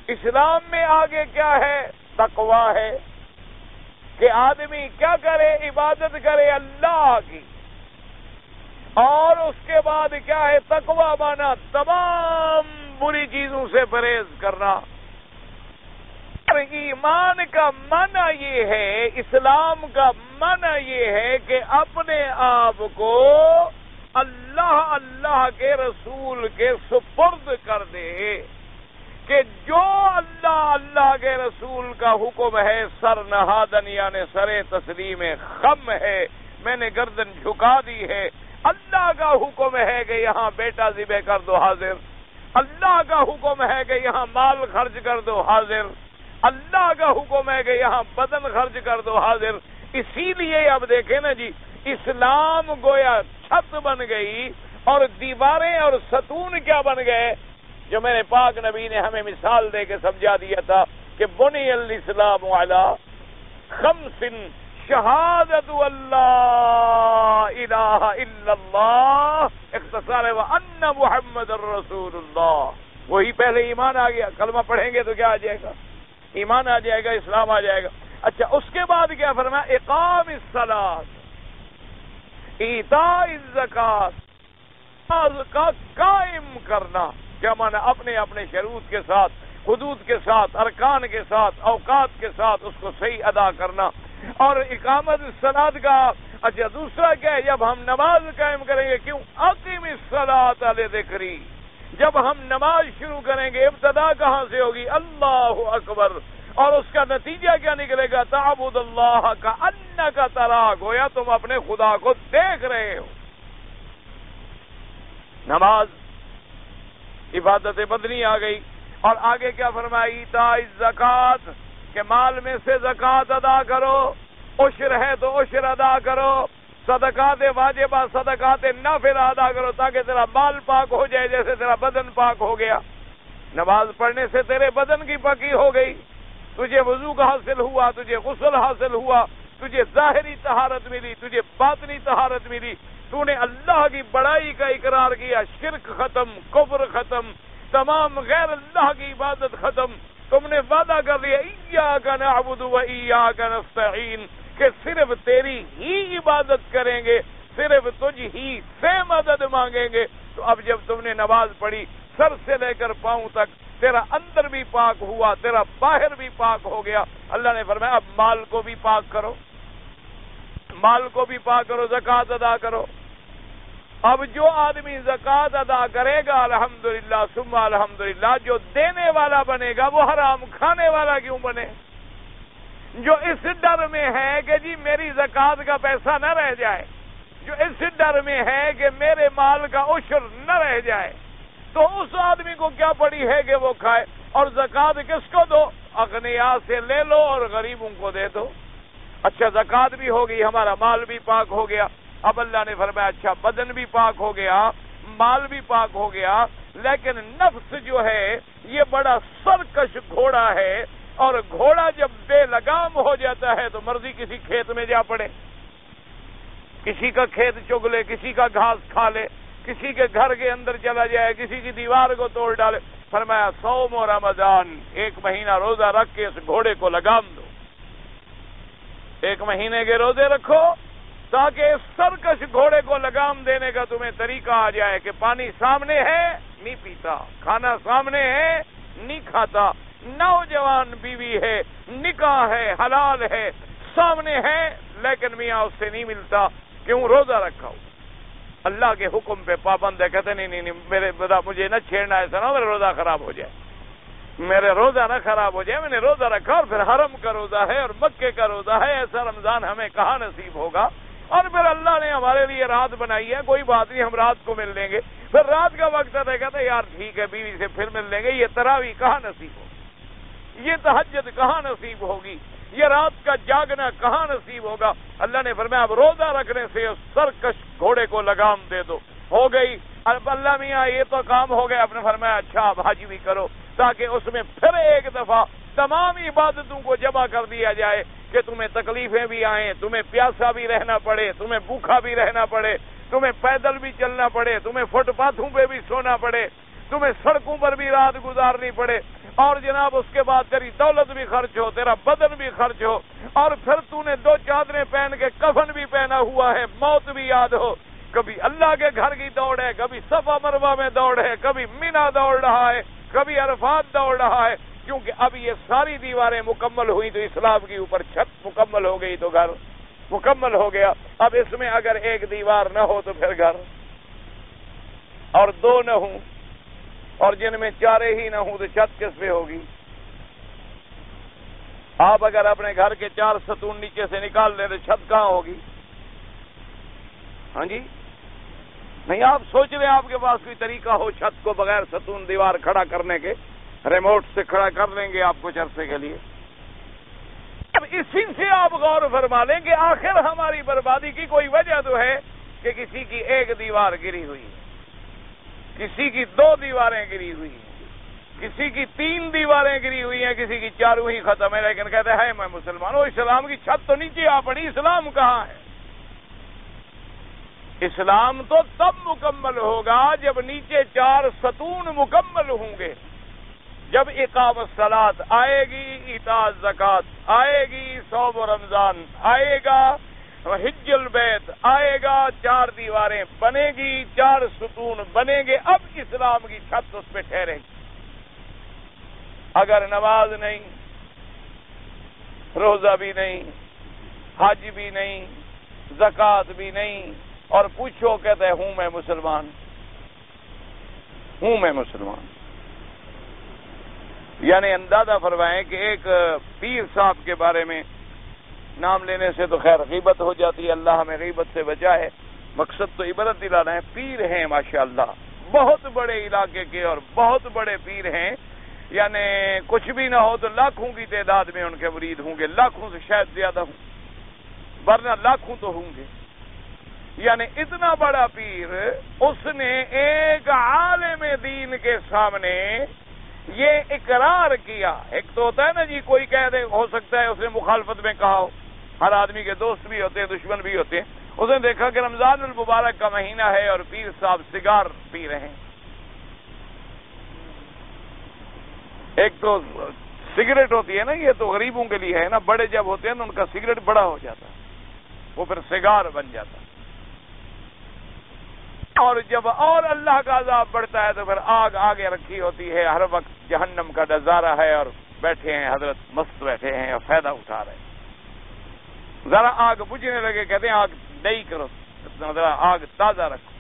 اسلام میں آگے کیا ہے؟ تقوی ہے، کہ آدمی کیا کرے؟ عبادت کرے اللہ کی، اور اس کے بعد کیا ہے؟ تقوی مانا تمام بری چیزوں سے پرہیز کرنا۔ ایمان کا معنی یہ ہے، اسلام کا معنی یہ ہے کہ اپنے آپ کو اللہ کے رسول کے سپرد کر دے، کہ جو اللہ کے رسول کا حکم ہے سر نہادن یعنی سر تسلیم خم ہے، میں نے گردن جھکا دی ہے۔ اللہ کا حکم ہے کہ یہاں بیٹا ذبح کر دو، حاضر۔ اللہ کا حکم ہے کہ یہاں مال خرچ کر دو، حاضر۔ اللہ کا حکم ہے کہ یہاں بدن خرچ کر دو، حاضر۔ اسی لیے اب دیکھیں نا جی، اسلام گویا چھت بن گئی اور دیواریں اور ستون کیا بن گئے، جو میں نے پاک نبی نے ہمیں مثال دے کے سمجھا دیا تھا کہ بنی الاسلام علی خمس شہادت اللہ الہ الا اللہ اختصار وان محمد الرسول اللہ۔ وہی پہلے ایمان آ گیا، کلمہ پڑھیں گے تو کیا آ جائے گا؟ ایمان آ جائے گا، اسلام آ جائے گا۔ اچھا اس کے بعد کیا فرمایا؟ اقام الصلاۃ، ایتاء الزکوٰۃ، نماز کا قائم کرنا۔ کیا معنی؟ اپنے اپنے شروط کے ساتھ، حدود کے ساتھ، ارکان کے ساتھ، اوقات کے ساتھ اس کو صحیح ادا کرنا۔ اور اقامت الصلاۃ کا اچھا دوسرا کیا ہے؟ جب ہم نماز قائم کریں گے، کیوں؟ اقیم الصلاۃ لذکری، جب ہم نماز شروع کریں گے ابتدا کہاں سے ہوگی؟ اللہ اکبر، اور اس کا نتیجہ کیا نکلے گا؟ تعبد اللہ کأنک تراہ، گویا تم اپنے خدا کو دیکھ رہے ہو۔ نماز عبادت بدنی آ گئی، اور آگے کیا فرمایا؟ ایتاء الزکوٰۃ، کہ مال میں سے زکوٰۃ ادا کرو، عشر ہے تو عشر ادا کرو، صدقات واجبہ صدقات نافلہ ادا کرو، تاکہ تیرا مال پاک ہو جائے جیسے تیرا بدن پاک ہو گیا۔ نماز پڑھنے سے تیرے بدن کی پاکی ہو گئی، تجھے وضو کا حاصل ہوا، تجھے غسل حاصل ہوا، تجھے ظاہری طہارت ملی، تجھے باطنی طہارت ملی، تو نے اللہ کی بڑائی کا اقرار کیا، شرک ختم، کفر ختم، تمام غیر اللہ کی عبادت ختم۔ تم نے وعدہ کر لیا ایاک نعبد و ایاک نستعین، کہ صرف تیری ہی عبادت کریں گے، صرف تجھ ہی سے مدد مانگیں گے۔ تو اب جب تم نے نماز پڑھی، سر سے لے کر پاؤں تک تیرا اندر بھی پاک ہوا، تیرا باہر بھی پاک ہو گیا۔ اللہ نے فرمایا اب مال کو بھی پاک کرو، مال کو بھی پاک کرو، زکوٰۃ ادا کرو۔ اب جو آدمی زکوٰۃ ادا کرے گا الحمدللہ ثم الحمدللہ، جو دینے والا بنے گا وہ حرام کھانے والا کیوں بنے؟ جو اس ڈر میں ہے کہ جی میری زکوٰۃ کا پیسہ نہ رہ جائے، جو اس ڈر میں ہے کہ میرے مال کا عشر نہ رہ جائے، تو اس آدمی کو کیا پڑی ہے کہ وہ کھائے؟ اور زکوٰۃ کس کو دو؟ اغنیاء سے لے لو اور غریبوں کو دے دو۔ اچھا زکوٰۃ بھی ہو گئی، ہمارا مال بھی پاک ہو گیا۔ اب اللہ نے فرمایا اچھا بدن بھی پاک ہو گیا، مال بھی پاک ہو گیا، لیکن نفس جو ہے یہ بڑا سرکش گھوڑا ہے، اور گھوڑا جب بے لگام ہو جاتا ہے تو مرضی کسی کھیت میں جا پڑے، کسی کا کھیت چگ لے، کسی کا گھاس کھا لے، کسی کے گھر کے اندر چلا جائے، کسی کی دیوار کو توڑ ڈالے۔ فرمایا صوم و رمضان، 1 مہینہ روزہ رکھ کے اس گھوڑے کو لگام دو، 1 مہینے کے روزے رکھو، تاکہ اس سرکش گھوڑے کو لگام دینے کا تمہیں طریقہ آ جائے کہ پانی سامنے ہے نہیں پیتا، کھانا سامنے ہے نہیں کھاتا، نوجوان بیوی ہے، نکاح ہے، حلال ہے، سامنے ہے، لیکن میاں اس سے نہیں ملتا، کیوں؟ روزہ رکھا ہو، اللہ کے حکم پہ پابند ہے، کہتے نہیں میرے مجھے نہ چھیڑنا، ایسا نہ میرا روزہ خراب ہو جائے، میرے روزہ نہ خراب ہو جائے، میں نے روزہ رکھا اور پھر حرم کا روزہ ہے اور مکے کا روزہ ہے، ایسا رمضان ہمیں کہاں نصیب ہوگا؟ اور پھر اللہ نے ہمارے لیے رات بنائی ہے، کوئی بات نہیں، ہم رات کو مل لیں گے، پھر رات کا وقت ہے، کہتے یار ٹھیک ہے بیوی سے پھر مل لیں گے، یہ تراویح کہاں نصیب ہوگی، یہ تہجد کہاں نصیب ہوگی، یہ رات کا جاگنا کہاں نصیب ہوگا؟ اللہ نے فرمایا اب روزہ رکھنے سے اس سرکش گھوڑے کو لگام دے دو، ہو گئی۔ اب اللہ میاں یہ تو کام ہو گیا، آپ نے فرمایا اچھا اب حج بھی کرو، تاکہ اس میں پھر ایک دفعہ تمام عبادتوں کو جمع کر دیا جائے کہ تمہیں تکلیفیں بھی آئیں، تمہیں پیاسا بھی رہنا پڑے، تمہیں بھوکا بھی رہنا پڑے، تمہیں پیدل بھی چلنا پڑے، تمہیں فٹ پاتھوں پہ بھی سونا پڑے، تمہیں سڑکوں پر بھی رات گزارنی پڑے، اور جناب اس کے بعد تیری دولت بھی خرچ ہو، تیرا بدن بھی خرچ ہو، اور پھر تو نے 2 چادریں پہن کے کفن بھی پہنا ہوا ہے، موت بھی یاد ہو، کبھی اللہ کے گھر کی دوڑ ہے، کبھی صفا مروہ میں دوڑ ہے، کبھی مینا دوڑ رہا ہے، کبھی عرفات دوڑ رہا ہے، کیونکہ اب یہ ساری دیواریں مکمل ہوئی تو اسلام کی اوپر چھت مکمل ہو گئی تو گھر مکمل ہو گیا۔ اب اس میں اگر ایک دیوار نہ ہو تو پھر گھر، اور 2 نہ ہوں، اور جن میں 4 ہی نہ ہوں تو چھت کس پہ ہوگی؟ آپ اگر اپنے گھر کے 4 ستون نیچے سے نکال لیں تو چھت کہاں ہوگی؟ ہاں جی نہیں، آپ سوچ رہے ہیں آپ کے پاس کوئی طریقہ ہو چھت کو بغیر ستون دیوار کھڑا کرنے کے؟ ریموٹ سے کھڑا کر لیں گے آپ کچھ عرصے کے لیے۔ اب اسی سے آپ غور فرما لیں کہ آخر ہماری بربادی کی کوئی وجہ تو ہے کہ کسی کی 1 دیوار گری ہوئی ہے، کسی کی 2 دیواریں گری ہوئی ہیں، کسی کی 3 دیواریں گری ہوئی ہیں، کسی کی 4 ہی ختم ہے، لیکن کہتے ہیں میں مسلمان ہوں، اسلام کی چھت تو نیچے آ پڑی، اسلام کہاں ہے؟ اسلام تو تب مکمل ہوگا جب نیچے 4 ستون مکمل ہوں گے، جب اقام الصلاۃ آئے گی، ایتاء زکات آئے گی، صوم رمضان آئے گا، حج البیت آئے گا، 4 دیواریں بنے گی، 4 ستون بنیں گے، اب اسلام کی چھت اس پہ ٹھہرے گی۔ اگر نماز نہیں، روزہ بھی نہیں، حج بھی نہیں، زکات بھی نہیں، اور پوچھو کہتے ہوں میں مسلمان، ہوں میں مسلمان، یعنی اندازہ فرمائیں کہ ایک پیر صاحب کے بارے میں نام لینے سے تو خیر غیبت ہو جاتی ہے، اللہ ہمیں غیبت سے بچائے، مقصد تو عبرت دلانا ہے۔ پیر ہیں ماشاءاللہ، بہت بڑے علاقے کے اور بہت بڑے پیر ہیں، یعنی کچھ بھی نہ ہو تو لاکھوں کی تعداد میں ان کے مرید ہوں گے، لاکھوں سے شاید زیادہ ہوں، ورنہ لاکھوں تو ہوں گے، یعنی اتنا بڑا پیر، اس نے ایک عالم دین کے سامنے یہ اقرار کیا۔ ایک تو ہوتا ہے نا جی کوئی کہہ دے، ہو سکتا ہے اس نے مخالفت میں کہا ہو، ہر آدمی کے دوست بھی ہوتے ہیں، دشمن بھی ہوتے ہیں، اس نے دیکھا کہ رمضان المبارک کا مہینہ ہے اور پیر صاحب سگار پی رہے ہیں۔ ایک تو سگریٹ ہوتی ہے نا، یہ تو غریبوں کے لیے ہے نا، بڑے جب ہوتے ہیں نا ان کا سگریٹ بڑا ہو جاتا ہے، وہ پھر سگار بن جاتا ہے، اور جب اور اللہ کا عذاب بڑھتا ہے تو پھر آگ آگے رکھی ہوتی ہے، ہر وقت جہنم کا نظارہ ہے، اور بیٹھے ہیں حضرت مست بیٹھے ہیں اور فائدہ اٹھا رہے ہیں۔ ذرا آگ بجھنے لگے، کہتے ہیں آگ نئی کرو، ذرا آگ تازہ رکھو۔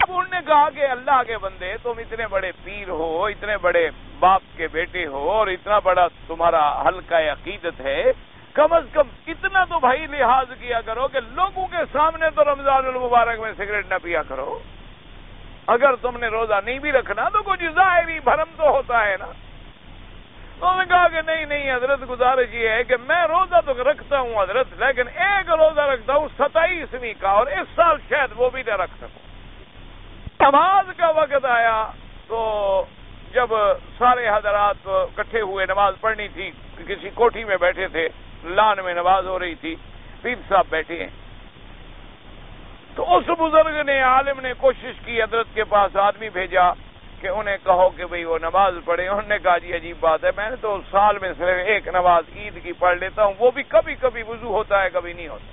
اب انہوں نے کہا کہ اللہ کے بندے، تم اتنے بڑے پیر ہو، اتنے بڑے باپ کے بیٹے ہو، اور اتنا بڑا تمہارا حلقہ عقیدت ہے، کم از کم اتنا تو بھائی لحاظ کیا کرو کہ لوگوں کے سامنے تو رمضان المبارک میں سگریٹ نہ پیا کرو۔ اگر تم نے روزہ نہیں بھی رکھنا تو کچھ ظاہری بھرم تو ہوتا ہے نا۔ انہوں نے کہا کہ نہیں حضرت، گزارش یہ ہے کہ میں روزہ تو رکھتا ہوں حضرت، لیکن ایک روزہ رکھتا ہوں 27ویں کا، اور اس سال شاید وہ بھی نہ رکھ سکوں۔ نماز کا وقت آیا تو جب سارے حضرات اکٹھے ہوئے، نماز پڑھنی تھی، کسی کوٹھی میں بیٹھے تھے، لان میں نماز ہو رہی تھی، پیر صاحب بیٹھے ہیں، تو اس بزرگ نے، عالم نے کوشش کی، حضرت کے پاس آدمی بھیجا کہ انہیں کہو کہ بھئی وہ نماز پڑھے۔ انہوں نے کہا جی عجیب بات ہے، میں نے تو سال میں صرف ایک نماز عید کی پڑھ لیتا ہوں، وہ بھی کبھی کبھی وضو ہوتا ہے، کبھی نہیں ہوتا۔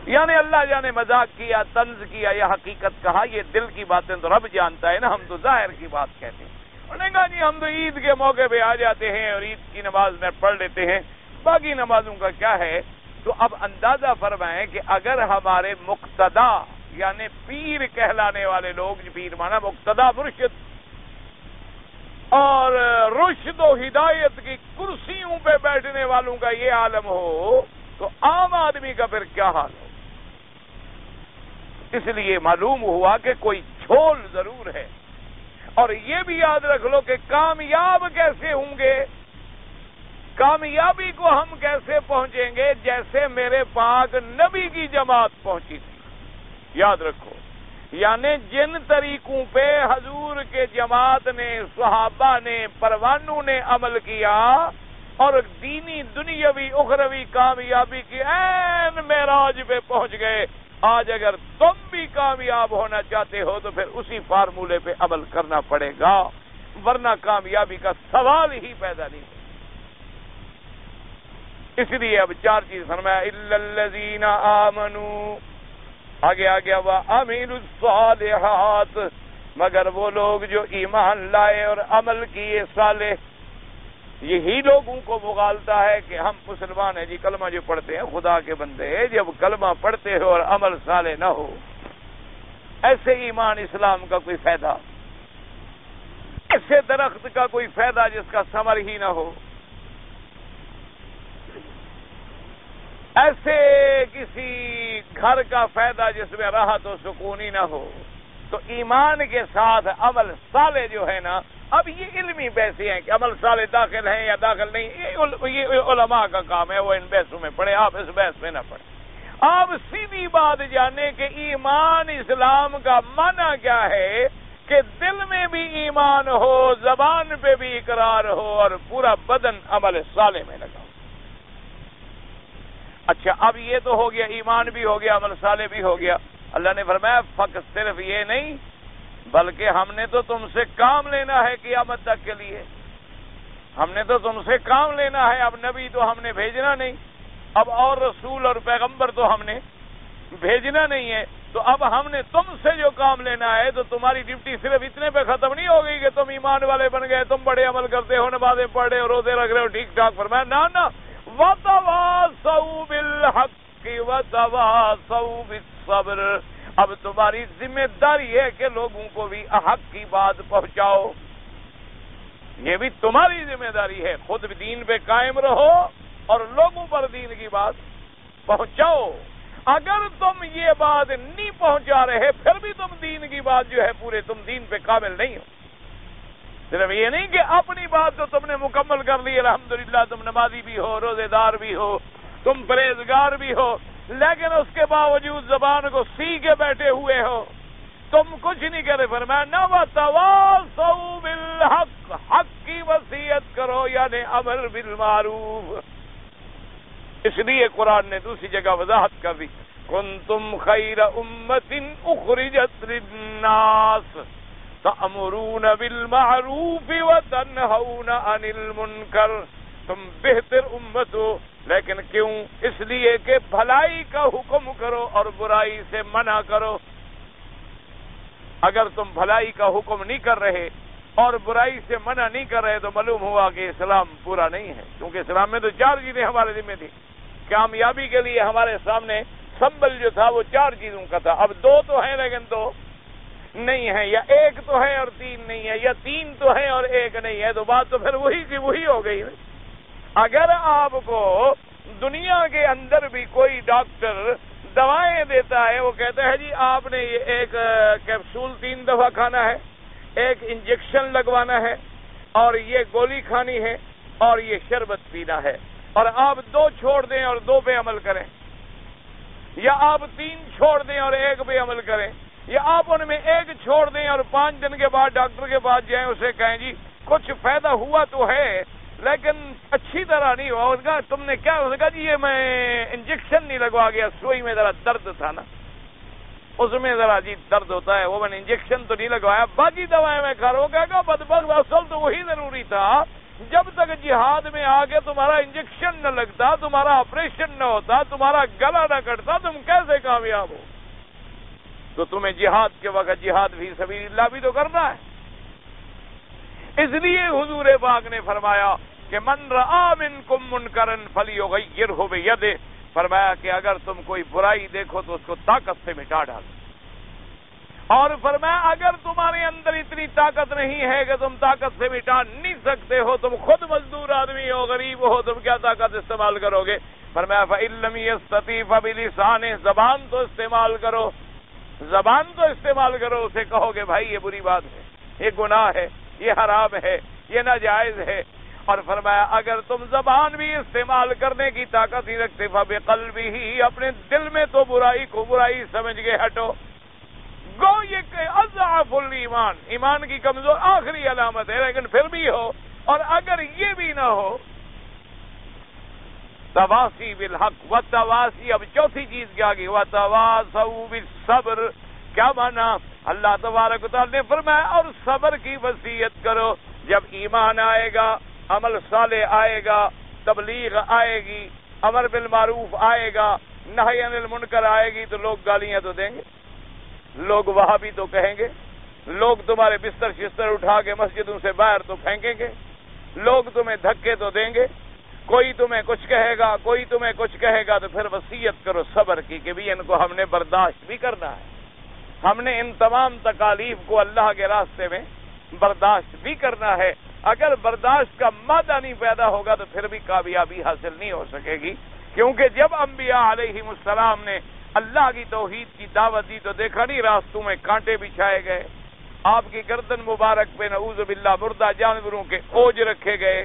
یعنی اللہ جانے مذاق کیا، طنز کیا یا حقیقت کہا، یہ دل کی باتیں تو رب جانتا ہے نا، ہم تو ظاہر کی بات کہتے ہیں۔ انہوں نے کہا جی ہم تو عید کے موقع پہ آ جاتے ہیں اور عید کی نماز میں پڑھ لیتے ہیں، باقی نمازوں کا کیا ہے؟ تو اب اندازہ فرمائیں کہ اگر ہمارے مقتدا یعنی پیر کہلانے والے لوگ، پیر مانا مقتدا مرشد، اور رشد و ہدایت کی کرسیوں پہ بیٹھنے والوں کا یہ عالم ہو تو عام آدمی کا پھر کیا حال ہو؟ اس لیے معلوم ہوا کہ کوئی جھول ضرور ہے۔ اور یہ بھی یاد رکھ لو کہ کامیاب کیسے ہوں گے، کامیابی کو ہم کیسے پہنچیں گے؟ جیسے میرے پاک نبی کی جماعت پہنچی تھی، یاد رکھو، یعنی جن طریقوں پہ حضور کے جماعت نے، صحابہ نے، پروانوں نے عمل کیا اور دینی دنیاوی اخروی کامیابی کی عین معراج پہ پہنچ گئے، آج اگر تم بھی کامیاب ہونا چاہتے ہو تو پھر اسی فارمولے پہ عمل کرنا پڑے گا، ورنہ کامیابی کا سوال ہی پیدا نہیں ہوگا۔ اس لیے اب چار چیز فرمایا، الا الذین آمنوا، آگے وعملوا الصالحات، مگر وہ لوگ جو ایمان لائے اور عمل کیے صالح۔ یہی لوگوں کو مغالتا ہے کہ ہم مسلمان ہیں جی، کلمہ جو پڑھتے ہیں خدا کے بندے، جب کلمہ پڑھتے ہو اور عمل صالح نہ ہو، ایسے ایمان اسلام کا کوئی فائدہ، ایسے درخت کا کوئی فائدہ جس کا ثمر ہی نہ ہو، ایسے کسی گھر کا فائدہ جس میں راحت و سکون ہی نہ ہو۔ تو ایمان کے ساتھ عمل صالح جو ہے نا، اب یہ علمی بحثیں ہیں کہ عمل صالح داخل ہیں یا داخل نہیں، یہ علماء کا کام ہے، وہ ان بحثوں میں پڑھے، آپ اس بحث میں نہ پڑھیں۔ آپ سیدھی بات جانیں کہ ایمان اسلام کا معنی کیا ہے، کہ دل میں بھی ایمان ہو، زبان پہ بھی اقرار ہو اور پورا بدن عمل صالح میں لگا ہو۔ اچھا، اب یہ تو ہو گیا، ایمان بھی ہو گیا، عمل صالح بھی ہو گیا۔ اللہ نے فرمایا فقط صرف یہ نہیں، بلکہ ہم نے تو تم سے کام لینا ہے قیامت تک کے لیے، ہم نے تو تم سے کام لینا ہے۔ اب نبی تو ہم نے بھیجنا نہیں، اب اور رسول اور پیغمبر تو ہم نے بھیجنا نہیں ہے، تو اب ہم نے تم سے جو کام لینا ہے، تو تمہاری ڈیوٹی صرف اتنے پہ ختم نہیں ہو گئی کہ تم ایمان والے بن گئے، تم بڑے عمل کرتے ہو، نمازیں پڑھ رہے ہو، روزے رکھ رہے ہو، ٹھیک ٹھاک۔ فرمایا نہ وَتَوَاصَوْا بِالْحَقِّ وَتَوَاصَوْا بِالصَّبْرِ، اب تمہاری ذمہ داری ہے کہ لوگوں کو بھی حق کی بات پہنچاؤ، یہ بھی تمہاری ذمہ داری ہے، خود بھی دین پہ قائم رہو اور لوگوں پر دین کی بات پہنچاؤ۔ اگر تم یہ بات نہیں پہنچا رہے پھر بھی تم دین کی بات جو ہے پورے تم دین پہ کامل نہیں ہو۔ صرف یہ نہیں کہ اپنی بات تو تم نے مکمل کر لی، الحمدللہ تم نمازی بھی ہو، روزے دار بھی ہو، تم پرہیزگار بھی ہو، لیکن اس کے باوجود زبان کو سی کے بیٹھے ہوئے ہو، تم کچھ نہیں کرے۔ فرمایا نہ وَتَوَاصَوْا بِالْحَقِّ، حق کی وصیت کرو، یعنی امر بالمعروف۔ اس لیے قرآن نے دوسری جگہ وضاحت کر دی، کنتم خیر امت اخرجت للناس تأمرون بالمعروف وتنہون عن المنکر، تم بہتر امت ہو، لیکن کیوں؟ اس لیے کہ بھلائی کا حکم کرو اور برائی سے منع کرو۔ اگر تم بھلائی کا حکم نہیں کر رہے اور برائی سے منع نہیں کر رہے تو معلوم ہوا کہ اسلام پورا نہیں ہے، کیونکہ اسلام میں تو چار چیزیں ہمارے ذمہ تھی۔ کامیابی کے لیے ہمارے سامنے سمبل جو تھا وہ چار چیزوں کا تھا، اب دو تو ہیں لیکن دو نہیں ہے، یا ایک تو ہے اور تین نہیں ہے، یا تین تو ہے اور ایک نہیں ہے، تو بات تو پھر وہی کی وہی ہو گئی۔ اگر آپ کو دنیا کے اندر بھی کوئی ڈاکٹر دوائیں دیتا ہے، وہ کہتا ہے جی آپ نے یہ ایک کیپسول 3 دفعہ کھانا ہے، ایک انجیکشن لگوانا ہے، اور یہ گولی کھانی ہے، اور یہ شربت پینا ہے، اور آپ 2 چھوڑ دیں اور 2 پہ عمل کریں، یا آپ 3 چھوڑ دیں اور 1 پہ عمل کریں، یا آپ ان میں 1 چھوڑ دیں اور 5 دن کے بعد ڈاکٹر کے پاس جائیں، اسے کہیں جی کچھ فائدہ ہوا تو ہے لیکن اچھی طرح نہیں ہوا۔ اس کا تم نے کیا؟ اس نے کہا جی یہ میں انجیکشن نہیں لگوا گیا، سوئی میں ذرا درد تھا نا، اس میں ذرا جی درد ہوتا ہے، وہ میں نے انجیکشن تو نہیں لگوایا، باقی دوائیں میں کھا رہا ہوں۔ کہا بدبخت، اصل تو وہی ضروری تھا جب تک جہاد میں آگے تمہارا انجیکشن نہ لگتا، تمہارا آپریشن نہ ہوتا، تمہارا گلا نہ کٹتا، تم کیسے کامیاب ہو؟ تو تمہیں جہاد کے وقت جہاد فی سبیل اللہ بھی تو کرنا ہے۔ اس لیے حضور پاک نے فرمایا کہ من رآ منکم منکرا فلیغیرہ بیدہ، فرمایا کہ اگر تم کوئی برائی دیکھو تو اس کو طاقت سے مٹا ڈالو، اور فرمایا اگر تمہارے اندر اتنی طاقت نہیں ہے کہ تم طاقت سے مٹا نہیں سکتے ہو، تم خود مزدور آدمی ہو، غریب ہو، تم کیا طاقت استعمال کرو گے؟ فرمایا فَإِن لَّمْ يَسْتَطِعْ فَبِلِسَانِهِ، زبان تو استعمال کرو، زبان تو استعمال کرو، اسے کہو کہ بھائی یہ بری بات ہے، یہ گناہ ہے، یہ حرام ہے، یہ ناجائز ہے۔ اور فرمایا اگر تم زبان بھی استعمال کرنے کی طاقت ہی رکھتے، فَبِقَلْبِهِ، اپنے دل میں تو برائی کو برائی سمجھ کے ہٹو۔ گو یہ کہ اضعف الایمان، ایمان کی کمزور آخری علامت ہے، لیکن پھر بھی ہو، اور اگر یہ بھی نہ ہو، تواسی بالحق و تواسی، اب چوتھی چیز کیا گئی، و تواصوا بالصبر، کیا مانا؟ اللہ تبارک و تعالی نے فرمایا اور صبر کی وصیت کرو۔ جب ایمان آئے گا، عمل صالح آئے گا، تبلیغ آئے گی، امر بالمعروف آئے گا، نہی عن المنکر آئے گی، تو لوگ گالیاں تو دیں گے، لوگ وہاں بھی تو کہیں گے، لوگ تمہارے بستر شستر اٹھا کے مسجدوں سے باہر تو پھینکیں گے، لوگ تمہیں دھکے تو دیں گے، کوئی تمہیں کچھ کہے گا، کوئی تمہیں کچھ کہے گا، تو پھر وصیت کرو صبر کی کہ بھی ان کو ہم نے برداشت بھی کرنا ہے، ہم نے ان تمام تکالیف کو اللہ کے راستے میں برداشت بھی کرنا ہے۔ اگر برداشت کا مادہ نہیں پیدا ہوگا تو پھر بھی کامیابی حاصل نہیں ہو سکے گی، کیونکہ جب انبیاء علیہم السلام نے اللہ کی توحید کی دعوت دی تو دیکھا نہیں راستوں میں کانٹے بچھائے گئے، آپ کی گردن مبارک پہ نعوذ باللہ مردہ جانوروں کے اوج رکھے گئے،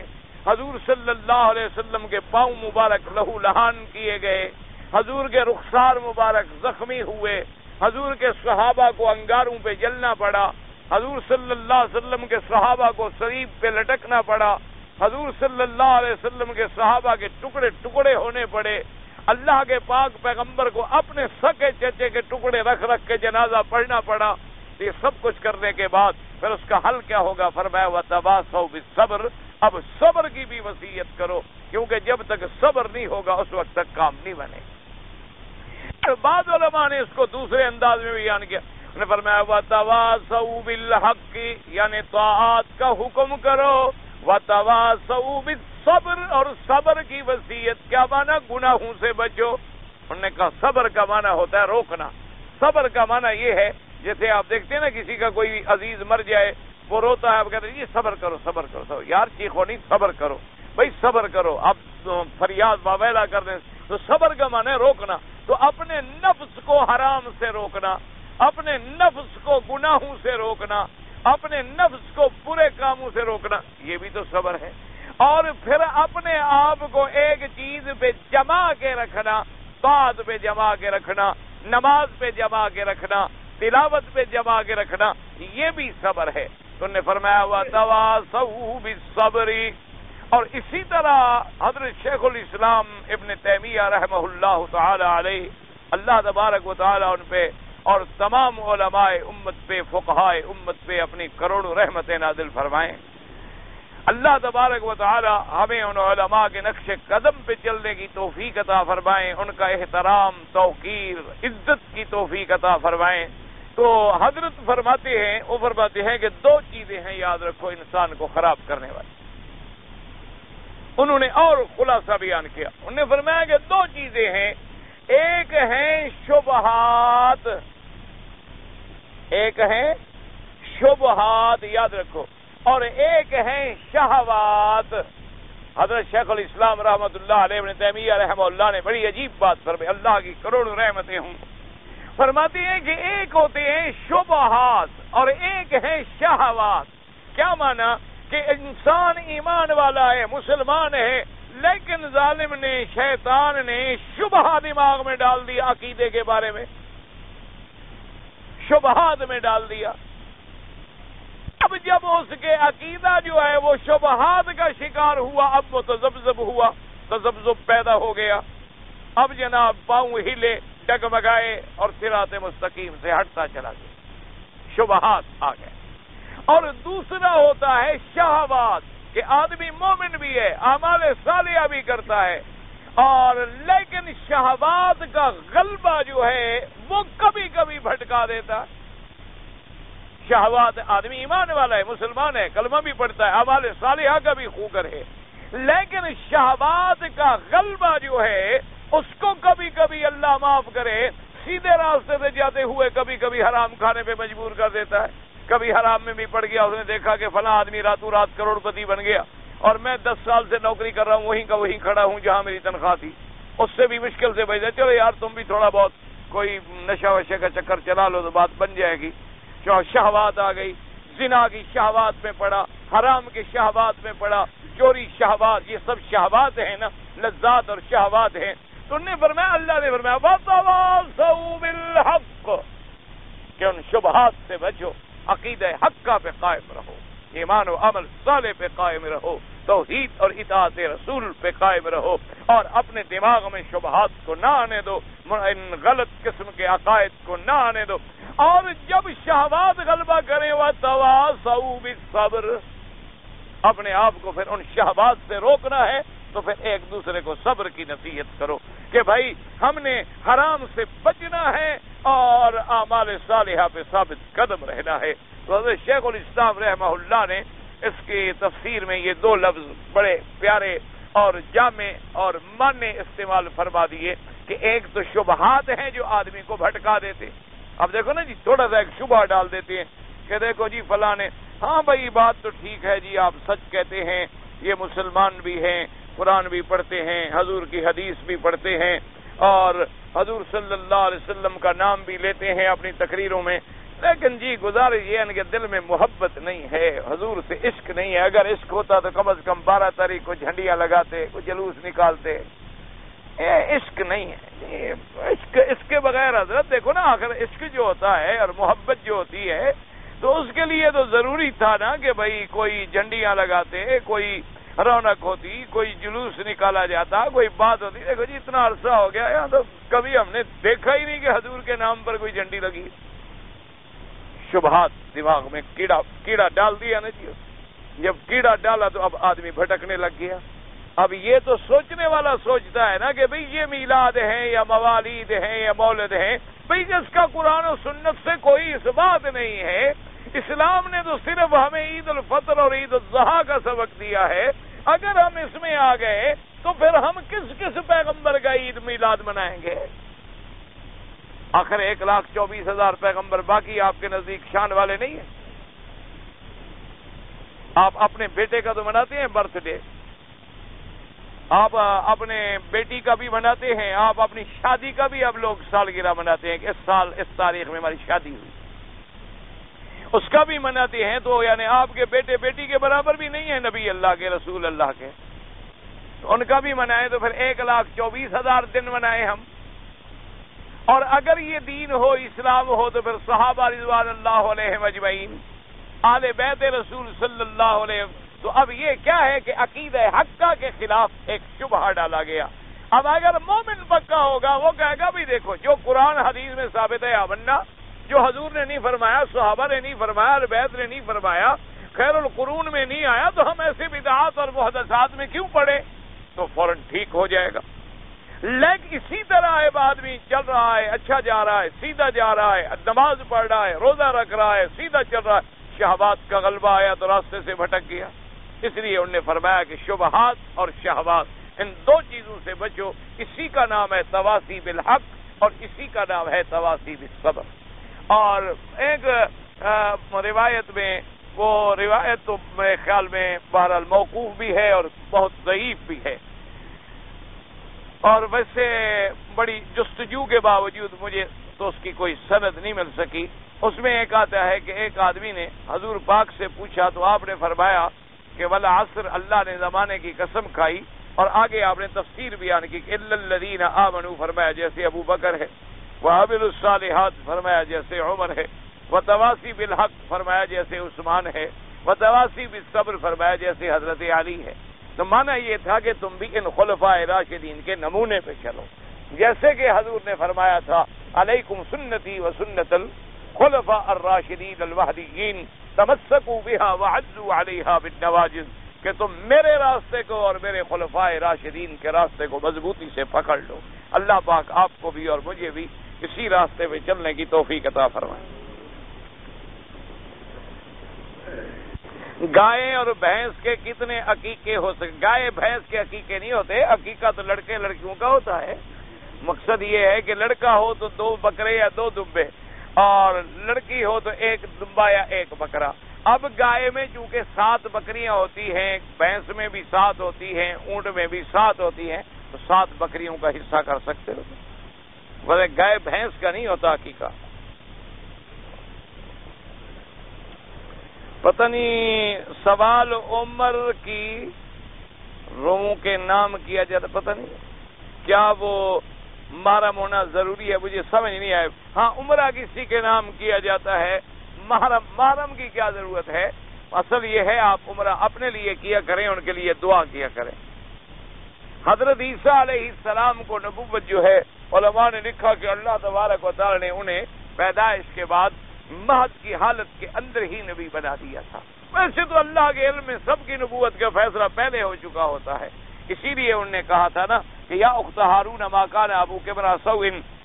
حضور صلی اللہ علیہ وسلم کے پاؤں مبارک لہو لہان کیے گئے، حضور کے رخسار مبارک زخمی ہوئے، حضور کے صحابہ کو انگاروں پہ جلنا پڑا، حضور صلی اللہ علیہ وسلم کے صحابہ کو صلیب پہ لٹکنا پڑا، حضور صلی اللہ علیہ وسلم کے صحابہ کے ٹکڑے ٹکڑے ہونے پڑے، اللہ کے پاک پیغمبر کو اپنے سکے چچے کے ٹکڑے رکھ رکھ کے جنازہ پڑھنا پڑا۔ یہ سب کچھ کرنے کے بعد پھر اس کا حل کیا ہوگا؟ فرمایا وَتَوَاصَوْا بِالصَّبْرِ، اب صبر کی بھی وصیت کرو، کیونکہ جب تک صبر نہیں ہوگا اس وقت تک کام نہیں بنے۔ بعض علماء نے اس کو دوسرے انداز میں بیان کیا، انہوں نے فرمایا وَتَوَاصَوْا بِالْحَقِّ، یعنی طاعات کا حکم کرو، وَتَوَاصَوْا بِالصَّبْرِ، اور صبر کی وصیت کیا مانا؟ گناہوں سے بچو۔ انہوں نے کہا صبر کا معنی ہوتا ہے روکنا، صبر کا معنی یہ ہے جیسے آپ دیکھتے ہیں نا کسی کا کوئی عزیز مر جائے، وہ روتا ہے، آپ کہتے ہیں یہ صبر کرو صبر کرو صبر، یار چیخو نہیں، صبر کرو بھائی صبر کرو، آپ فریاد واویلا کر دیں، تو صبر کا معنی ہے روکنا۔ تو اپنے نفس کو حرام سے روکنا، اپنے نفس کو گناہوں سے روکنا، اپنے نفس کو برے کاموں سے روکنا، یہ بھی تو صبر ہے۔ اور پھر اپنے آپ کو ایک چیز پہ جما کے رکھنا، طاعت پہ جما کے رکھنا، نماز پہ جما کے رکھنا، تلاوت پہ جما کے رکھنا، یہ بھی صبر ہے۔ تو انہوں نے فرمایا وَتَوَاصَوْا بِالصَّبْرِ۔ اور اسی طرح حضرت شیخ الاسلام ابن تیمیہ رحمہ اللہ تعالی علیہ، اللہ تبارک و تعالی ان پہ اور تمام علماء امت پہ، فقہائے امت پہ اپنی کروڑوں رحمتیں نازل فرمائیں۔ اللہ تبارک و تعالی ہمیں ان علماء کے نقش قدم پہ چلنے کی توفیق عطا فرمائیں، ان کا احترام، توقیر، عزت کی توفیق عطا فرمائیں۔ تو حضرت فرماتے ہیں کہ دو چیزیں ہیں، یاد رکھو، انسان کو خراب کرنے والی۔ انہوں نے اور خلاصہ بیان کیا، انہوں نے فرمایا کہ دو چیزیں ہیں، ایک ہیں شبہات، ایک ہیں شبہات، یاد رکھو، اور ایک ہیں شہوات۔ حضرت شیخ الاسلام رحمۃ اللہ علیہ ابن تیمیہ رحمہ اللہ نے بڑی عجیب بات فرمائی، اللہ کی کروڑوں رحمتیں ہوں، فرماتے ہیں کہ ایک ہوتے ہیں شبہات اور ایک ہیں شہوات۔ کیا مانا؟ کہ انسان ایمان والا ہے، مسلمان ہے، لیکن ظالم نے، شیطان نے شبہات دماغ میں ڈال دیا، عقیدے کے بارے میں شبہات میں ڈال دیا۔ اب جب اس کے عقیدہ جو ہے وہ شبہات کا شکار ہوا، اب وہ تذبذب ہوا، تذبذب پیدا ہو گیا، اب جناب پاؤں ہلے، ڈگمگائے اور صراط مستقیم سے ہٹتا چلا گیا، شبہات آ گئے۔ اور دوسرا ہوتا ہے شہوات۔ کہ آدمی مومن بھی ہے، اعمال صالحہ بھی کرتا ہے، اور لیکن شہوات کا غلبہ جو ہے وہ کبھی کبھی بھٹکا دیتا ہے۔ شہوات، آدمی ایمان والا ہے، مسلمان ہے، کلمہ بھی پڑھتا ہے، اعمال صالحہ کا بھی خوب ہے، لیکن شہوات کا غلبہ جو ہے اس کو کبھی کبھی اللہ معاف کرے سیدھے راستے سے جاتے ہوئے کبھی کبھی حرام کھانے پہ مجبور کر دیتا ہے۔ کبھی حرام میں بھی پڑ گیا، اس نے دیکھا کہ فلاں آدمی راتوں رات کروڑ پتی بن گیا اور میں 10 سال سے نوکری کر رہا ہوں، وہیں کا وہیں کھڑا ہوں جہاں میری تنخواہ تھی، اس سے بھی مشکل سے بھیجا، چلو یار تم بھی تھوڑا بہت کوئی نشہ وشے کا چکر چلا لو تو بات بن جائے گی۔ شہوات آ گئی، زنا کی شہوات میں پڑا، حرام کی شہوات میں پڑا، چوری شہوات، یہ سب شہوات ہیں نا، لذات اور شہوات ہیں۔ تو انہوں نے فرمایا، اللہ نے فرمایا وَتَوَاصَوْا بِالْحَقِّ، کہ ان شبہات سے بچو، عقیدہ حقہ پہ قائم رہو، ایمان و عمل صالح پہ قائم رہو، توحید اور اطاعت رسول پہ قائم رہو، اور اپنے دماغ میں شبہات کو نہ آنے دو، ان غلط قسم کے عقائد کو نہ آنے دو۔ اور جب شہوات غلبہ کریں وَتَوَاصَوْا بِالصَّبْرِ، اپنے آپ کو پھر ان شہوات سے روکنا ہے تو پھر ایک دوسرے کو صبر کی نصیحت کرو کہ بھائی ہم نے حرام سے بچنا ہے اور اعمال صالحہ پہ ثابت قدم رہنا ہے۔ تو حضرت شیخ الاسلام رحمہ اللہ نے اس کی تفسیر میں یہ 2 لفظ بڑے پیارے اور جامع اور معنی استعمال فرما دیے کہ ایک تو شبہات ہیں جو آدمی کو بھٹکا دیتے۔ اب دیکھو نا جی، تھوڑا سا ایک شبہ ڈال دیتے ہیں کہ دیکھو جی فلاں نے، ہاں بھائی بات تو ٹھیک ہے جی، آپ سچ کہتے ہیں، یہ مسلمان بھی ہیں، قرآن بھی پڑھتے ہیں، حضور کی حدیث بھی پڑھتے ہیں، اور حضور صلی اللہ علیہ وسلم کا نام بھی لیتے ہیں اپنی تقریروں میں، لیکن جی گزارش یہ ان کے دل میں محبت نہیں ہے، حضور سے عشق نہیں ہے۔ اگر عشق ہوتا تو کم از کم 12 تاریخ کو جھنڈیاں لگاتے، کوئی جلوس نکالتے۔ عشق نہیں ہے، اس کے بغیر حضرت دیکھو نا، آخر عشق جو ہوتا ہے اور محبت جو ہوتی ہے تو اس کے لیے تو ضروری تھا نا کہ بھائی کوئی جھنڈیاں لگاتے، کوئی رونق ہوتی، کوئی جلوس نکالا جاتا، کوئی بات ہوتی۔ دیکھو جی اتنا عرصہ ہو گیا یہاں تو کبھی ہم نے دیکھا ہی نہیں کہ حضور کے نام پر کوئی جھنڈی لگی۔ شبہات دماغ میں کیڑا ڈال دیا نا جی، جب کیڑا ڈالا تو اب آدمی بھٹکنے لگ گیا۔ اب یہ تو سوچنے والا سوچتا ہے نا کہ بھئی یہ میلاد ہیں یا موالید ہیں یا مولد ہیں، بھئی جس کا قرآن و سنت سے کوئی اس بات نہیں ہے۔ اسلام نے تو صرف ہمیں عید الفطر اور عید الاضحیٰ کا سبق دیا ہے، اگر ہم اس میں آ گئے تو پھر ہم کس پیغمبر کا عید میلاد منائیں گے؟ آخر 1,24,000 پیغمبر باقی آپ کے نزدیک شان والے نہیں ہیں؟ آپ اپنے بیٹے کا تو مناتے ہیں برتھ ڈے، آپ اپنے بیٹی کا بھی مناتے ہیں، آپ اپنی شادی کا بھی اب لوگ سالگرہ مناتے ہیں کہ اس سال اس تاریخ میں ہماری شادی ہوئی، اس کا بھی مناتے ہیں۔ تو یعنی آپ کے بیٹے بیٹی کے برابر بھی نہیں ہے نبی اللہ کے، رسول اللہ کے، تو ان کا بھی منائیں تو پھر 1,24,000 دن منائیں ہم۔ اور اگر یہ دین ہو، اسلام ہو، تو پھر صحابہ رضوان اللہ علیہم اجمعین، آل بیت رسول صلی اللہ علیہ وسلم۔ تو اب یہ کیا ہے کہ عقیدہ حقہ کے خلاف ایک شبہ ڈالا گیا۔ اب اگر مومن پکا ہوگا وہ کہے گا بھی دیکھو جو قرآن حدیث میں ثابت ہے آمنا، جو حضور نے نہیں فرمایا، صحابہ نے نہیں فرمایا، اہل بیت نے نہیں فرمایا، خیر القرون میں نہیں آیا، تو ہم ایسے بدعات اور محدثات میں کیوں پڑے؟ تو فوراً ٹھیک ہو جائے گا۔ لیکن اسی طرح ایک آدمی چل رہا ہے، اچھا جا رہا ہے، سیدھا جا رہا ہے، نماز پڑھ رہا ہے، روزہ رکھ رہا ہے، سیدھا چل رہا ہے، شہوات کا غلبہ آیا تو راستے سے بھٹک گیا۔ اس لیے انہوں نے فرمایا کہ شبہات اور شہوات، ان 2 چیزوں سے بچو، اسی کا نام ہے تواصی بالحق اور اسی کا نام ہے تواصی بالصبر۔ اور ایک روایت میں، وہ روایت تو میرے خیال میں بہرحال موقوف بھی ہے اور بہت ضعیف بھی ہے، اور ویسے بڑی جستجو کے باوجود مجھے تو اس کی کوئی سند نہیں مل سکی۔ اس میں ایک آتا ہے کہ ایک آدمی نے حضور پاک سے پوچھا تو آپ نے فرمایا کہ والعصر، اللہ نے زمانے کی قسم کھائی، اور آگے آپ نے تفسیر بیان کی کہ الا الذین آمنوا فرمایا جیسے ابو بکر ہے، وعملوا الصالحات فرمایا جیسے عمر ہے، وتواصی بالحق فرمایا جیسے عثمان ہے، وتواصی بالصبر فرمایا جیسے حضرت علی ہے۔ تو معنی یہ تھا کہ تم بھی ان خلفائے راشدین کے نمونے پہ چلو، جیسے کہ حضور نے فرمایا تھا علیکم سنتی و سنت الخلفاء الراشدین المہدیین تمسکوا بها وعضوا علیہا بالنواجذ، کہ کہ تم میرے راستے کو اور میرے خلفائے راشدین کے راستے کو مضبوطی سے پکڑ لو۔ اللہ پاک آپ کو بھی اور مجھے بھی اسی راستے پہ چلنے کی توفیق عطا فرمائے۔ گائے اور بھینس کے کتنے عقیقے ہو سکتے؟ گائے بھینس کے عقیقے نہیں ہوتے، عقیقہ تو لڑکے لڑکیوں کا ہوتا ہے۔ مقصد یہ ہے کہ لڑکا ہو تو 2 بکرے یا 2 دمبے، اور لڑکی ہو تو 1 دمبا یا 1 بکرا۔ اب گائے میں چونکہ 7 بکریاں ہوتی ہیں، بھینس میں بھی 7 ہوتی ہیں، اونٹ میں بھی 7 ہوتی ہیں، تو 7 بکریوں کا حصہ کر سکتے ہو۔ ویسے گائے بھینس کا نہیں ہوتا عقیقہ۔ پتہ نہیں سوال عمر کی روحوں کے نام کیا جاتا، پتہ نہیں کیا وہ محرم ہونا ضروری ہے، مجھے سمجھ نہیں آئے۔ ہاں عمرہ کسی کے نام کیا جاتا ہے، محرم کی کیا ضرورت ہے؟ اصل یہ ہے آپ عمرہ اپنے لیے کیا کریں، ان کے لیے دعا کیا کریں۔ حضرت عیسیٰ علیہ السلام کو نبوت جو ہے، علماء نے لکھا کہ اللہ تبارک و تعالی نے انہیں پیدائش کے بعد مہد کی حالت کے اندر ہی نبی بنا دیا تھا۔ ویسے تو اللہ کے علم میں سب کی نبوت کا فیصلہ پہلے ہو چکا ہوتا ہے، اسی لیے انہوں نے کہا تھا نا کہ یا اخت ہارون ما کان ابوک امرأ سوء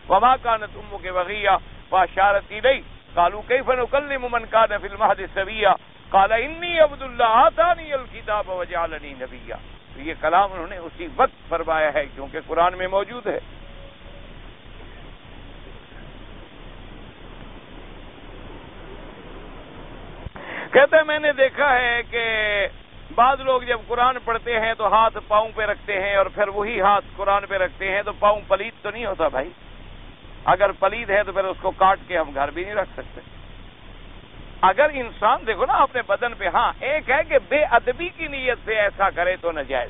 وما كانت امک بغیہ فاشارت الیہ قالوا کیف نکلم من کان فی المہد صبیا قال انی عبد اللہ آتانی الکتاب وجعلنی نبیا۔ تو یہ کلام انہوں نے اسی وقت فرمایا ہے کیونکہ قرآن میں موجود ہے۔ کہتے ہیں میں نے دیکھا ہے کہ بعض لوگ جب قرآن پڑھتے ہیں تو ہاتھ پاؤں پہ رکھتے ہیں اور پھر وہی ہاتھ قرآن پہ رکھتے ہیں، تو پاؤں پلید تو نہیں ہوتا بھائی؟ اگر پلید ہے تو پھر اس کو کاٹ کے ہم گھر بھی نہیں رکھ سکتے۔ اگر انسان دیکھو نا اپنے بدن پہ، ہاں ایک ہے کہ بے ادبی کی نیت سے ایسا کرے تو ناجائز،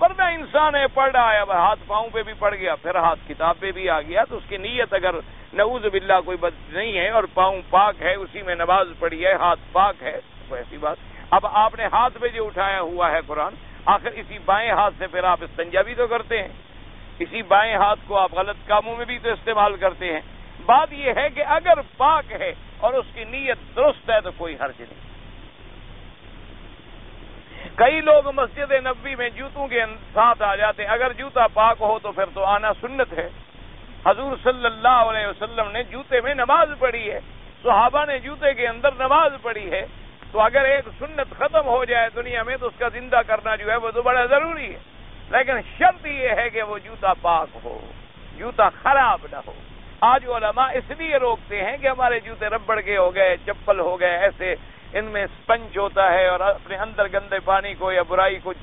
ورنہ انسان ہے پڑھ رہا ہے، اب ہاتھ پاؤں پہ بھی پڑ گیا، پھر ہاتھ کتاب پہ بھی آ گیا، تو اس کی نیت اگر نعوذ باللہ کوئی بد نہیں ہے اور پاؤں پاک ہے، اسی میں نماز پڑھی ہے، ہاتھ پاک ہے، تو ایسی بات۔ اب آپ نے ہاتھ پہ جو اٹھایا ہوا ہے قرآن، آخر اسی بائیں ہاتھ سے پھر آپ استنجا بھی تو کرتے ہیں، اسی بائیں ہاتھ کو آپ غلط کاموں میں بھی تو استعمال کرتے ہیں۔ بات یہ ہے کہ اگر پاک ہے اور اس کی نیت درست ہے تو کوئی حرج نہیں۔ کئی لوگ مسجد نبوی میں جوتوں کے ساتھ آ جاتے ہیں، اگر جوتا پاک ہو تو پھر تو آنا سنت ہے۔ حضور صلی اللہ علیہ وسلم نے جوتے میں نماز پڑھی ہے، صحابہ نے جوتے کے اندر نماز پڑھی ہے، تو اگر ایک سنت ختم ہو جائے دنیا میں تو اس کا زندہ کرنا جو ہے وہ تو بڑا ضروری ہے، لیکن شرط یہ ہے کہ وہ جوتا پاک ہو، جوتا خراب نہ ہو۔ آج علماء اس لیے روکتے ہیں کہ ہمارے جوتے ربڑ کے ہو گئے، چپل ہو گئے، ایسے ان میں سپنج ہوتا ہے اور اپنے اندر گندے پانی کو یا برائی کو،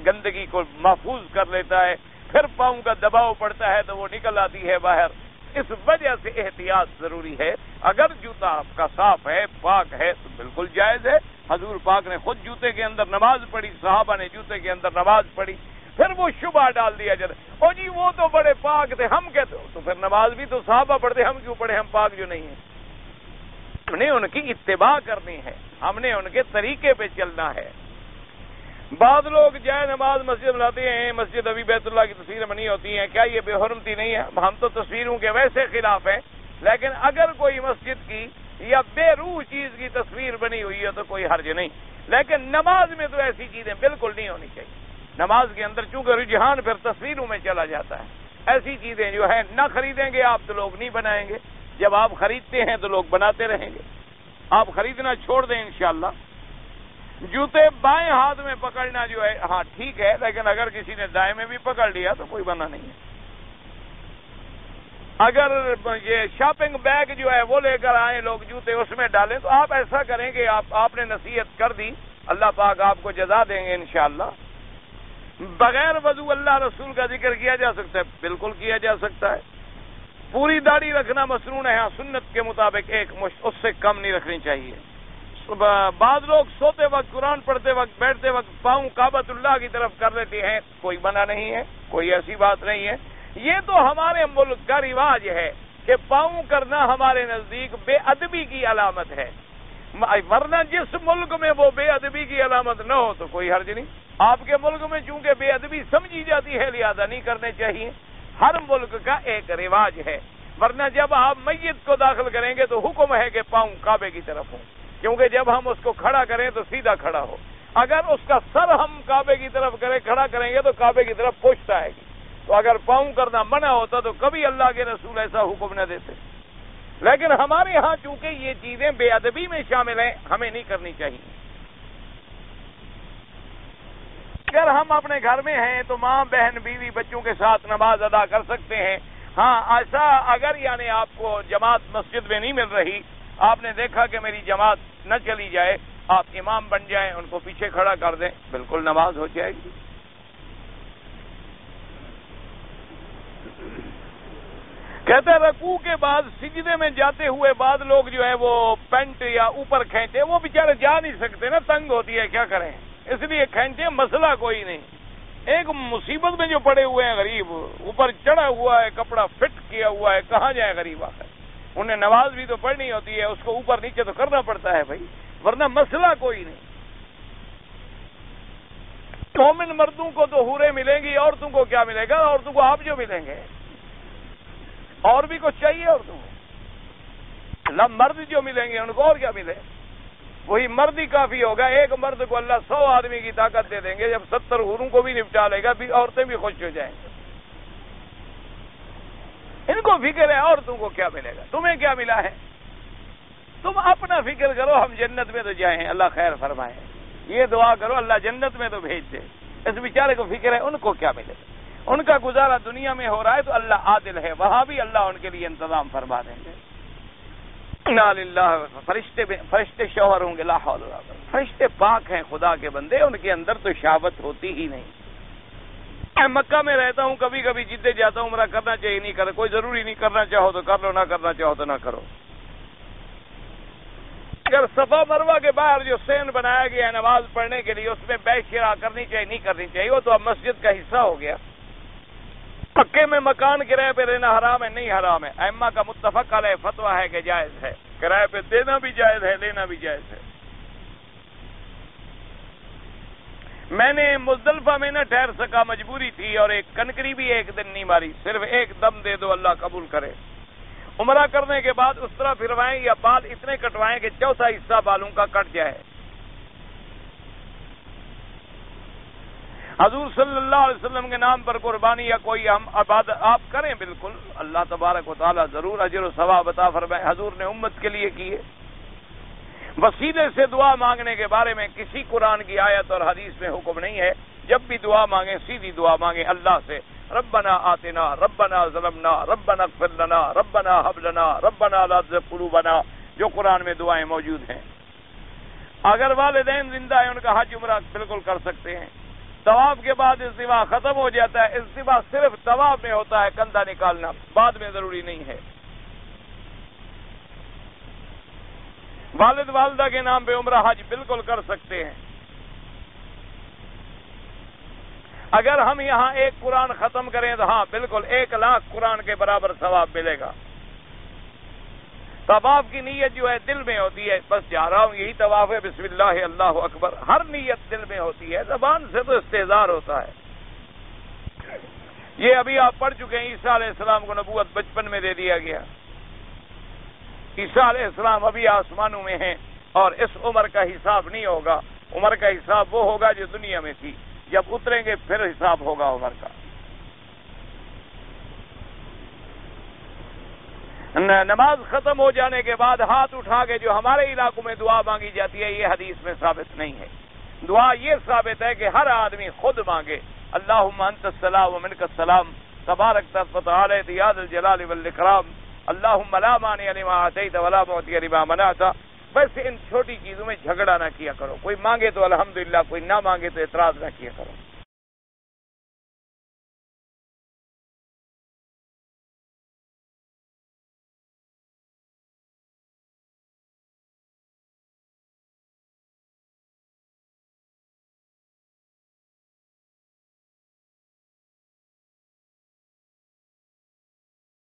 گندگی کو محفوظ کر لیتا ہے، پھر پاؤں کا دباؤ پڑتا ہے تو وہ نکل آتی ہے باہر۔ اس وجہ سے احتیاط ضروری ہے۔ اگر جوتا آپ کا صاف ہے، پاک ہے تو بالکل جائز ہے۔ حضور پاک نے خود جوتے کے اندر نماز پڑھی، صحابہ نے جوتے کے اندر نماز پڑھی، پھر وہ شبہ ڈال دیا جاتا ہے او جی وہ تو بڑے پاک تھے، ہم کہتے تو پھر نماز بھی تو صحابہ پڑھتے، ہم کیوں پڑھے، ہم پاک جو نہیں ہیں؟ ہم نے ان کی اتباع کرنی ہے، ہم نے ان کے طریقے پہ چلنا ہے۔ بعض لوگ جائے نماز مسجد لاتے ہیں، مسجد ابھی بیت اللہ کی تصویر بنی ہوتی ہیں، کیا یہ بے حرمتی نہیں ہے؟ ہم تو تصویروں کے ویسے خلاف ہیں، لیکن اگر کوئی مسجد کی یا بے روح چیز کی تصویر بنی ہوئی ہے تو کوئی حرج نہیں، لیکن نماز میں تو ایسی چیزیں بالکل نہیں ہونی چاہیے۔ نماز کے اندر چونکہ رجحان پھر تصویروں میں چلا جاتا ہے، ایسی چیزیں جو ہے نہ خریدیں گے آپ تو لوگ نہیں بنائیں گے، جب آپ خریدتے ہیں تو لوگ بناتے رہیں گے، آپ خریدنا چھوڑ دیں انشاءاللہ۔ جوتے بائیں ہاتھ میں پکڑنا جو ہے ہاں ٹھیک ہے، لیکن اگر کسی نے دائیں میں بھی پکڑ لیا تو کوئی منع نہیں ہے۔ اگر یہ شاپنگ بیگ جو ہے وہ لے کر آئیں لوگ جوتے اس میں ڈالیں تو آپ ایسا کریں کہ آپ نے نصیحت کر دی، اللہ پاک آپ کو جزا دیں گے انشاءاللہ۔ بغیر وضو اللہ رسول کا ذکر کیا جا سکتا ہے، بالکل کیا جا سکتا ہے۔ پوری داڑھی رکھنا مسنون ہے، ہاں سنت کے مطابق ایک مشت، اس سے کم نہیں رکھنی چاہیے۔ بعض لوگ سوتے وقت، قرآن پڑھتے وقت، بیٹھتے وقت پاؤں کعبۃ اللہ کی طرف کر لیتے ہیں، کوئی منع نہیں ہے، کوئی ایسی بات نہیں ہے۔ یہ تو ہمارے ملک کا رواج ہے کہ پاؤں کرنا ہمارے نزدیک بے ادبی کی علامت ہے، ورنہ جس ملک میں وہ بے ادبی کی علامت نہ ہو تو کوئی حرج نہیں۔ آپ کے ملک میں چونکہ بے ادبی سمجھی جاتی ہے لہذا نہیں کرنے چاہیے، ہر ملک کا ایک رواج ہے، ورنہ جب آپ میت کو داخل کریں گے تو حکم ہے کہ پاؤں کعبے کی طرف ہوں، کیونکہ جب ہم اس کو کھڑا کریں تو سیدھا کھڑا ہو۔ اگر اس کا سر ہم کعبے کی طرف کھڑا کریں گے تو کعبے کی طرف پشت آئے گی. تو اگر پاؤں کرنا منع ہوتا تو کبھی اللہ کے رسول ایسا حکم نہ دیتے. لیکن ہمارے ہاں چونکہ یہ چیزیں بے ادبی میں شامل ہیں، ہمیں نہیں کرنی چاہیے. اگر ہم اپنے گھر میں ہیں تو ماں، بہن، بیوی، بچوں کے ساتھ نماز ادا کر سکتے ہیں. ہاں، ایسا اگر یعنی آپ کو جماعت مسجد میں نہیں مل رہی، آپ نے دیکھا کہ میری جماعت نہ چلی جائے، آپ امام بن جائیں، ان کو پیچھے کھڑا کر دیں، بالکل نماز ہو جائے گی. کہتے ہیں رکوع کے بعد سجدے میں جاتے ہوئے بعض لوگ جو ہے وہ پینٹ یا اوپر کھینچے، وہ بیچارے جا نہیں سکتے نا، تنگ ہوتی ہے، کیا کریں، اس لیے کھینچے، مسئلہ کوئی نہیں. ایک مصیبت میں جو پڑے ہوئے ہیں غریب، اوپر چڑھا ہوا ہے، کپڑا فٹ کیا ہوا ہے، کہاں جائے غریب آخر؟ انہیں نماز بھی تو پڑھنی ہوتی ہے، اس کو اوپر نیچے تو کرنا پڑتا ہے بھائی، ورنہ مسئلہ کوئی نہیں. مومن مردوں کو تو حوریں ملیں گی، عورتوں کو کیا ملے گا؟ عورتوں کو آپ جو ملیں گے، اور بھی کچھ چاہیے عورتوں کو؟ مرد جو ملیں گے ان کو اور کیا ملے؟ وہی مرد ہی کافی ہوگا. ایک مرد کو اللہ 100 آدمی کی طاقت دے دیں گے، جب 70 حوروں کو بھی نپٹا لے گا، بھی عورتیں بھی خوش ہو جائیں گے. ان کو فکر ہے عورتوں کو کیا ملے گا، تمہیں کیا ملا ہے؟ تم اپنا فکر کرو، ہم جنت میں تو جائیں، اللہ خیر فرمائے. یہ دعا کرو اللہ جنت میں تو بھیج دے. اس بیچارے کو فکر ہے ان کو کیا ملے گا. ان کا گزارا دنیا میں ہو رہا ہے تو اللہ عادل ہے، وہاں بھی اللہ ان کے لیے انتظام فرما دیں گے. انا للہ. فرشتے شوہر ہوں گے، لا حول ولا قوت. فرشتے پاک ہیں، خدا کے بندے، ان کے اندر تو شہوت ہوتی ہی نہیں. میں مکہ میں رہتا ہوں، کبھی کبھی جدے جاتا ہوں، عمرہ کرنا چاہیے نہیں کرے، کوئی ضروری نہیں، کرنا چاہو تو کر لو، نہ کرنا چاہو تو نہ کرو. اگر صفا مروہ کے باہر جو سین بنایا گیا ہے نماز پڑھنے کے لیے، اس میں بیع شراء کرنی چاہیے نہیں کرنی چاہیے، وہ تو اب مسجد کا حصہ ہو گیا. مکے میں مکان کرائے پہ لینا حرام ہے؟ نہیں حرام ہے. ائمہ کا متفق علیہ فتویٰ ہے کہ جائز ہے. کرائے پہ دینا بھی جائز ہے، لینا بھی جائز ہے. میں نے مزدلفہ میں نہ ٹھہر سکا، مجبوری تھی، اور ایک کنکری بھی ایک دن نہیں ماری، صرف ایک دم دے دو، اللہ قبول کرے. عمرہ کرنے کے بعد اس طرح پھروائیں یا بال اتنے کٹوائیں کہ چوتھا حصہ بالوں کا کٹ جائے. حضور صلی اللہ علیہ وسلم کے نام پر قربانی یا کوئی ہم عبادت آپ کریں، بالکل اللہ تبارک و تعالیٰ ضرور اجر و ثواب عطا فرمائے. حضور نے امت کے لیے کیے. وسیلے سے دعا مانگنے کے بارے میں کسی قرآن کی آیت اور حدیث میں حکم نہیں ہے. جب بھی دعا مانگیں سیدھی دعا مانگیں اللہ سے، ربنا آتنا، ربنا ظلمنا، ربنا اغفر لنا، ربنا حب لنا، ربنا لا تزغ قلوبنا، جو قرآن میں دعائیں موجود ہیں. اگر والدین زندہ ہیں ان کا حج عمرہ بالکل کر سکتے ہیں. طواف کے بعد استوا ختم ہو جاتا ہے. استوا صرف طواف میں ہوتا ہے، کندھا نکالنا بعد میں ضروری نہیں ہے. والد والدہ کے نام پہ عمرہ حج بالکل کر سکتے ہیں. اگر ہم یہاں ایک قرآن ختم کریں تو ہاں بالکل 1,00,000 قرآن کے برابر ثواب ملے گا. طواف کی نیت جو ہے دل میں ہوتی ہے، بس جا رہا ہوں یہی طواف ہے، بسم اللہ اللہ اکبر، ہر نیت دل میں ہوتی ہے، زبان سے تو استحضار ہوتا ہے. یہ ابھی آپ پڑھ چکے ہیں، عیسیٰ علیہ السلام کو نبوت بچپن میں دے دیا گیا. عیسیٰ علیہ السلام ابھی آسمانوں میں ہیں اور اس عمر کا حساب نہیں ہوگا. عمر کا حساب وہ ہوگا جو دنیا میں تھی، جب اتریں گے پھر حساب ہوگا عمر کا. نماز ختم ہو جانے کے بعد ہاتھ اٹھا کے جو ہمارے علاقوں میں دعا مانگی جاتی ہے، یہ حدیث میں ثابت نہیں ہے. دعا یہ ثابت ہے کہ ہر آدمی خود مانگے، اللہم انت السلام ومنک السلام تبارک وتعالى یا ذا الجلال والاکرام، اللہم لا مانع لما اعطیت ولا معطی لما منعت. بس ان چھوٹی چیزوں میں جھگڑا نہ کیا کرو. کوئی مانگے تو الحمدللہ، کوئی نہ مانگے تو اعتراض نہ کیا کرو.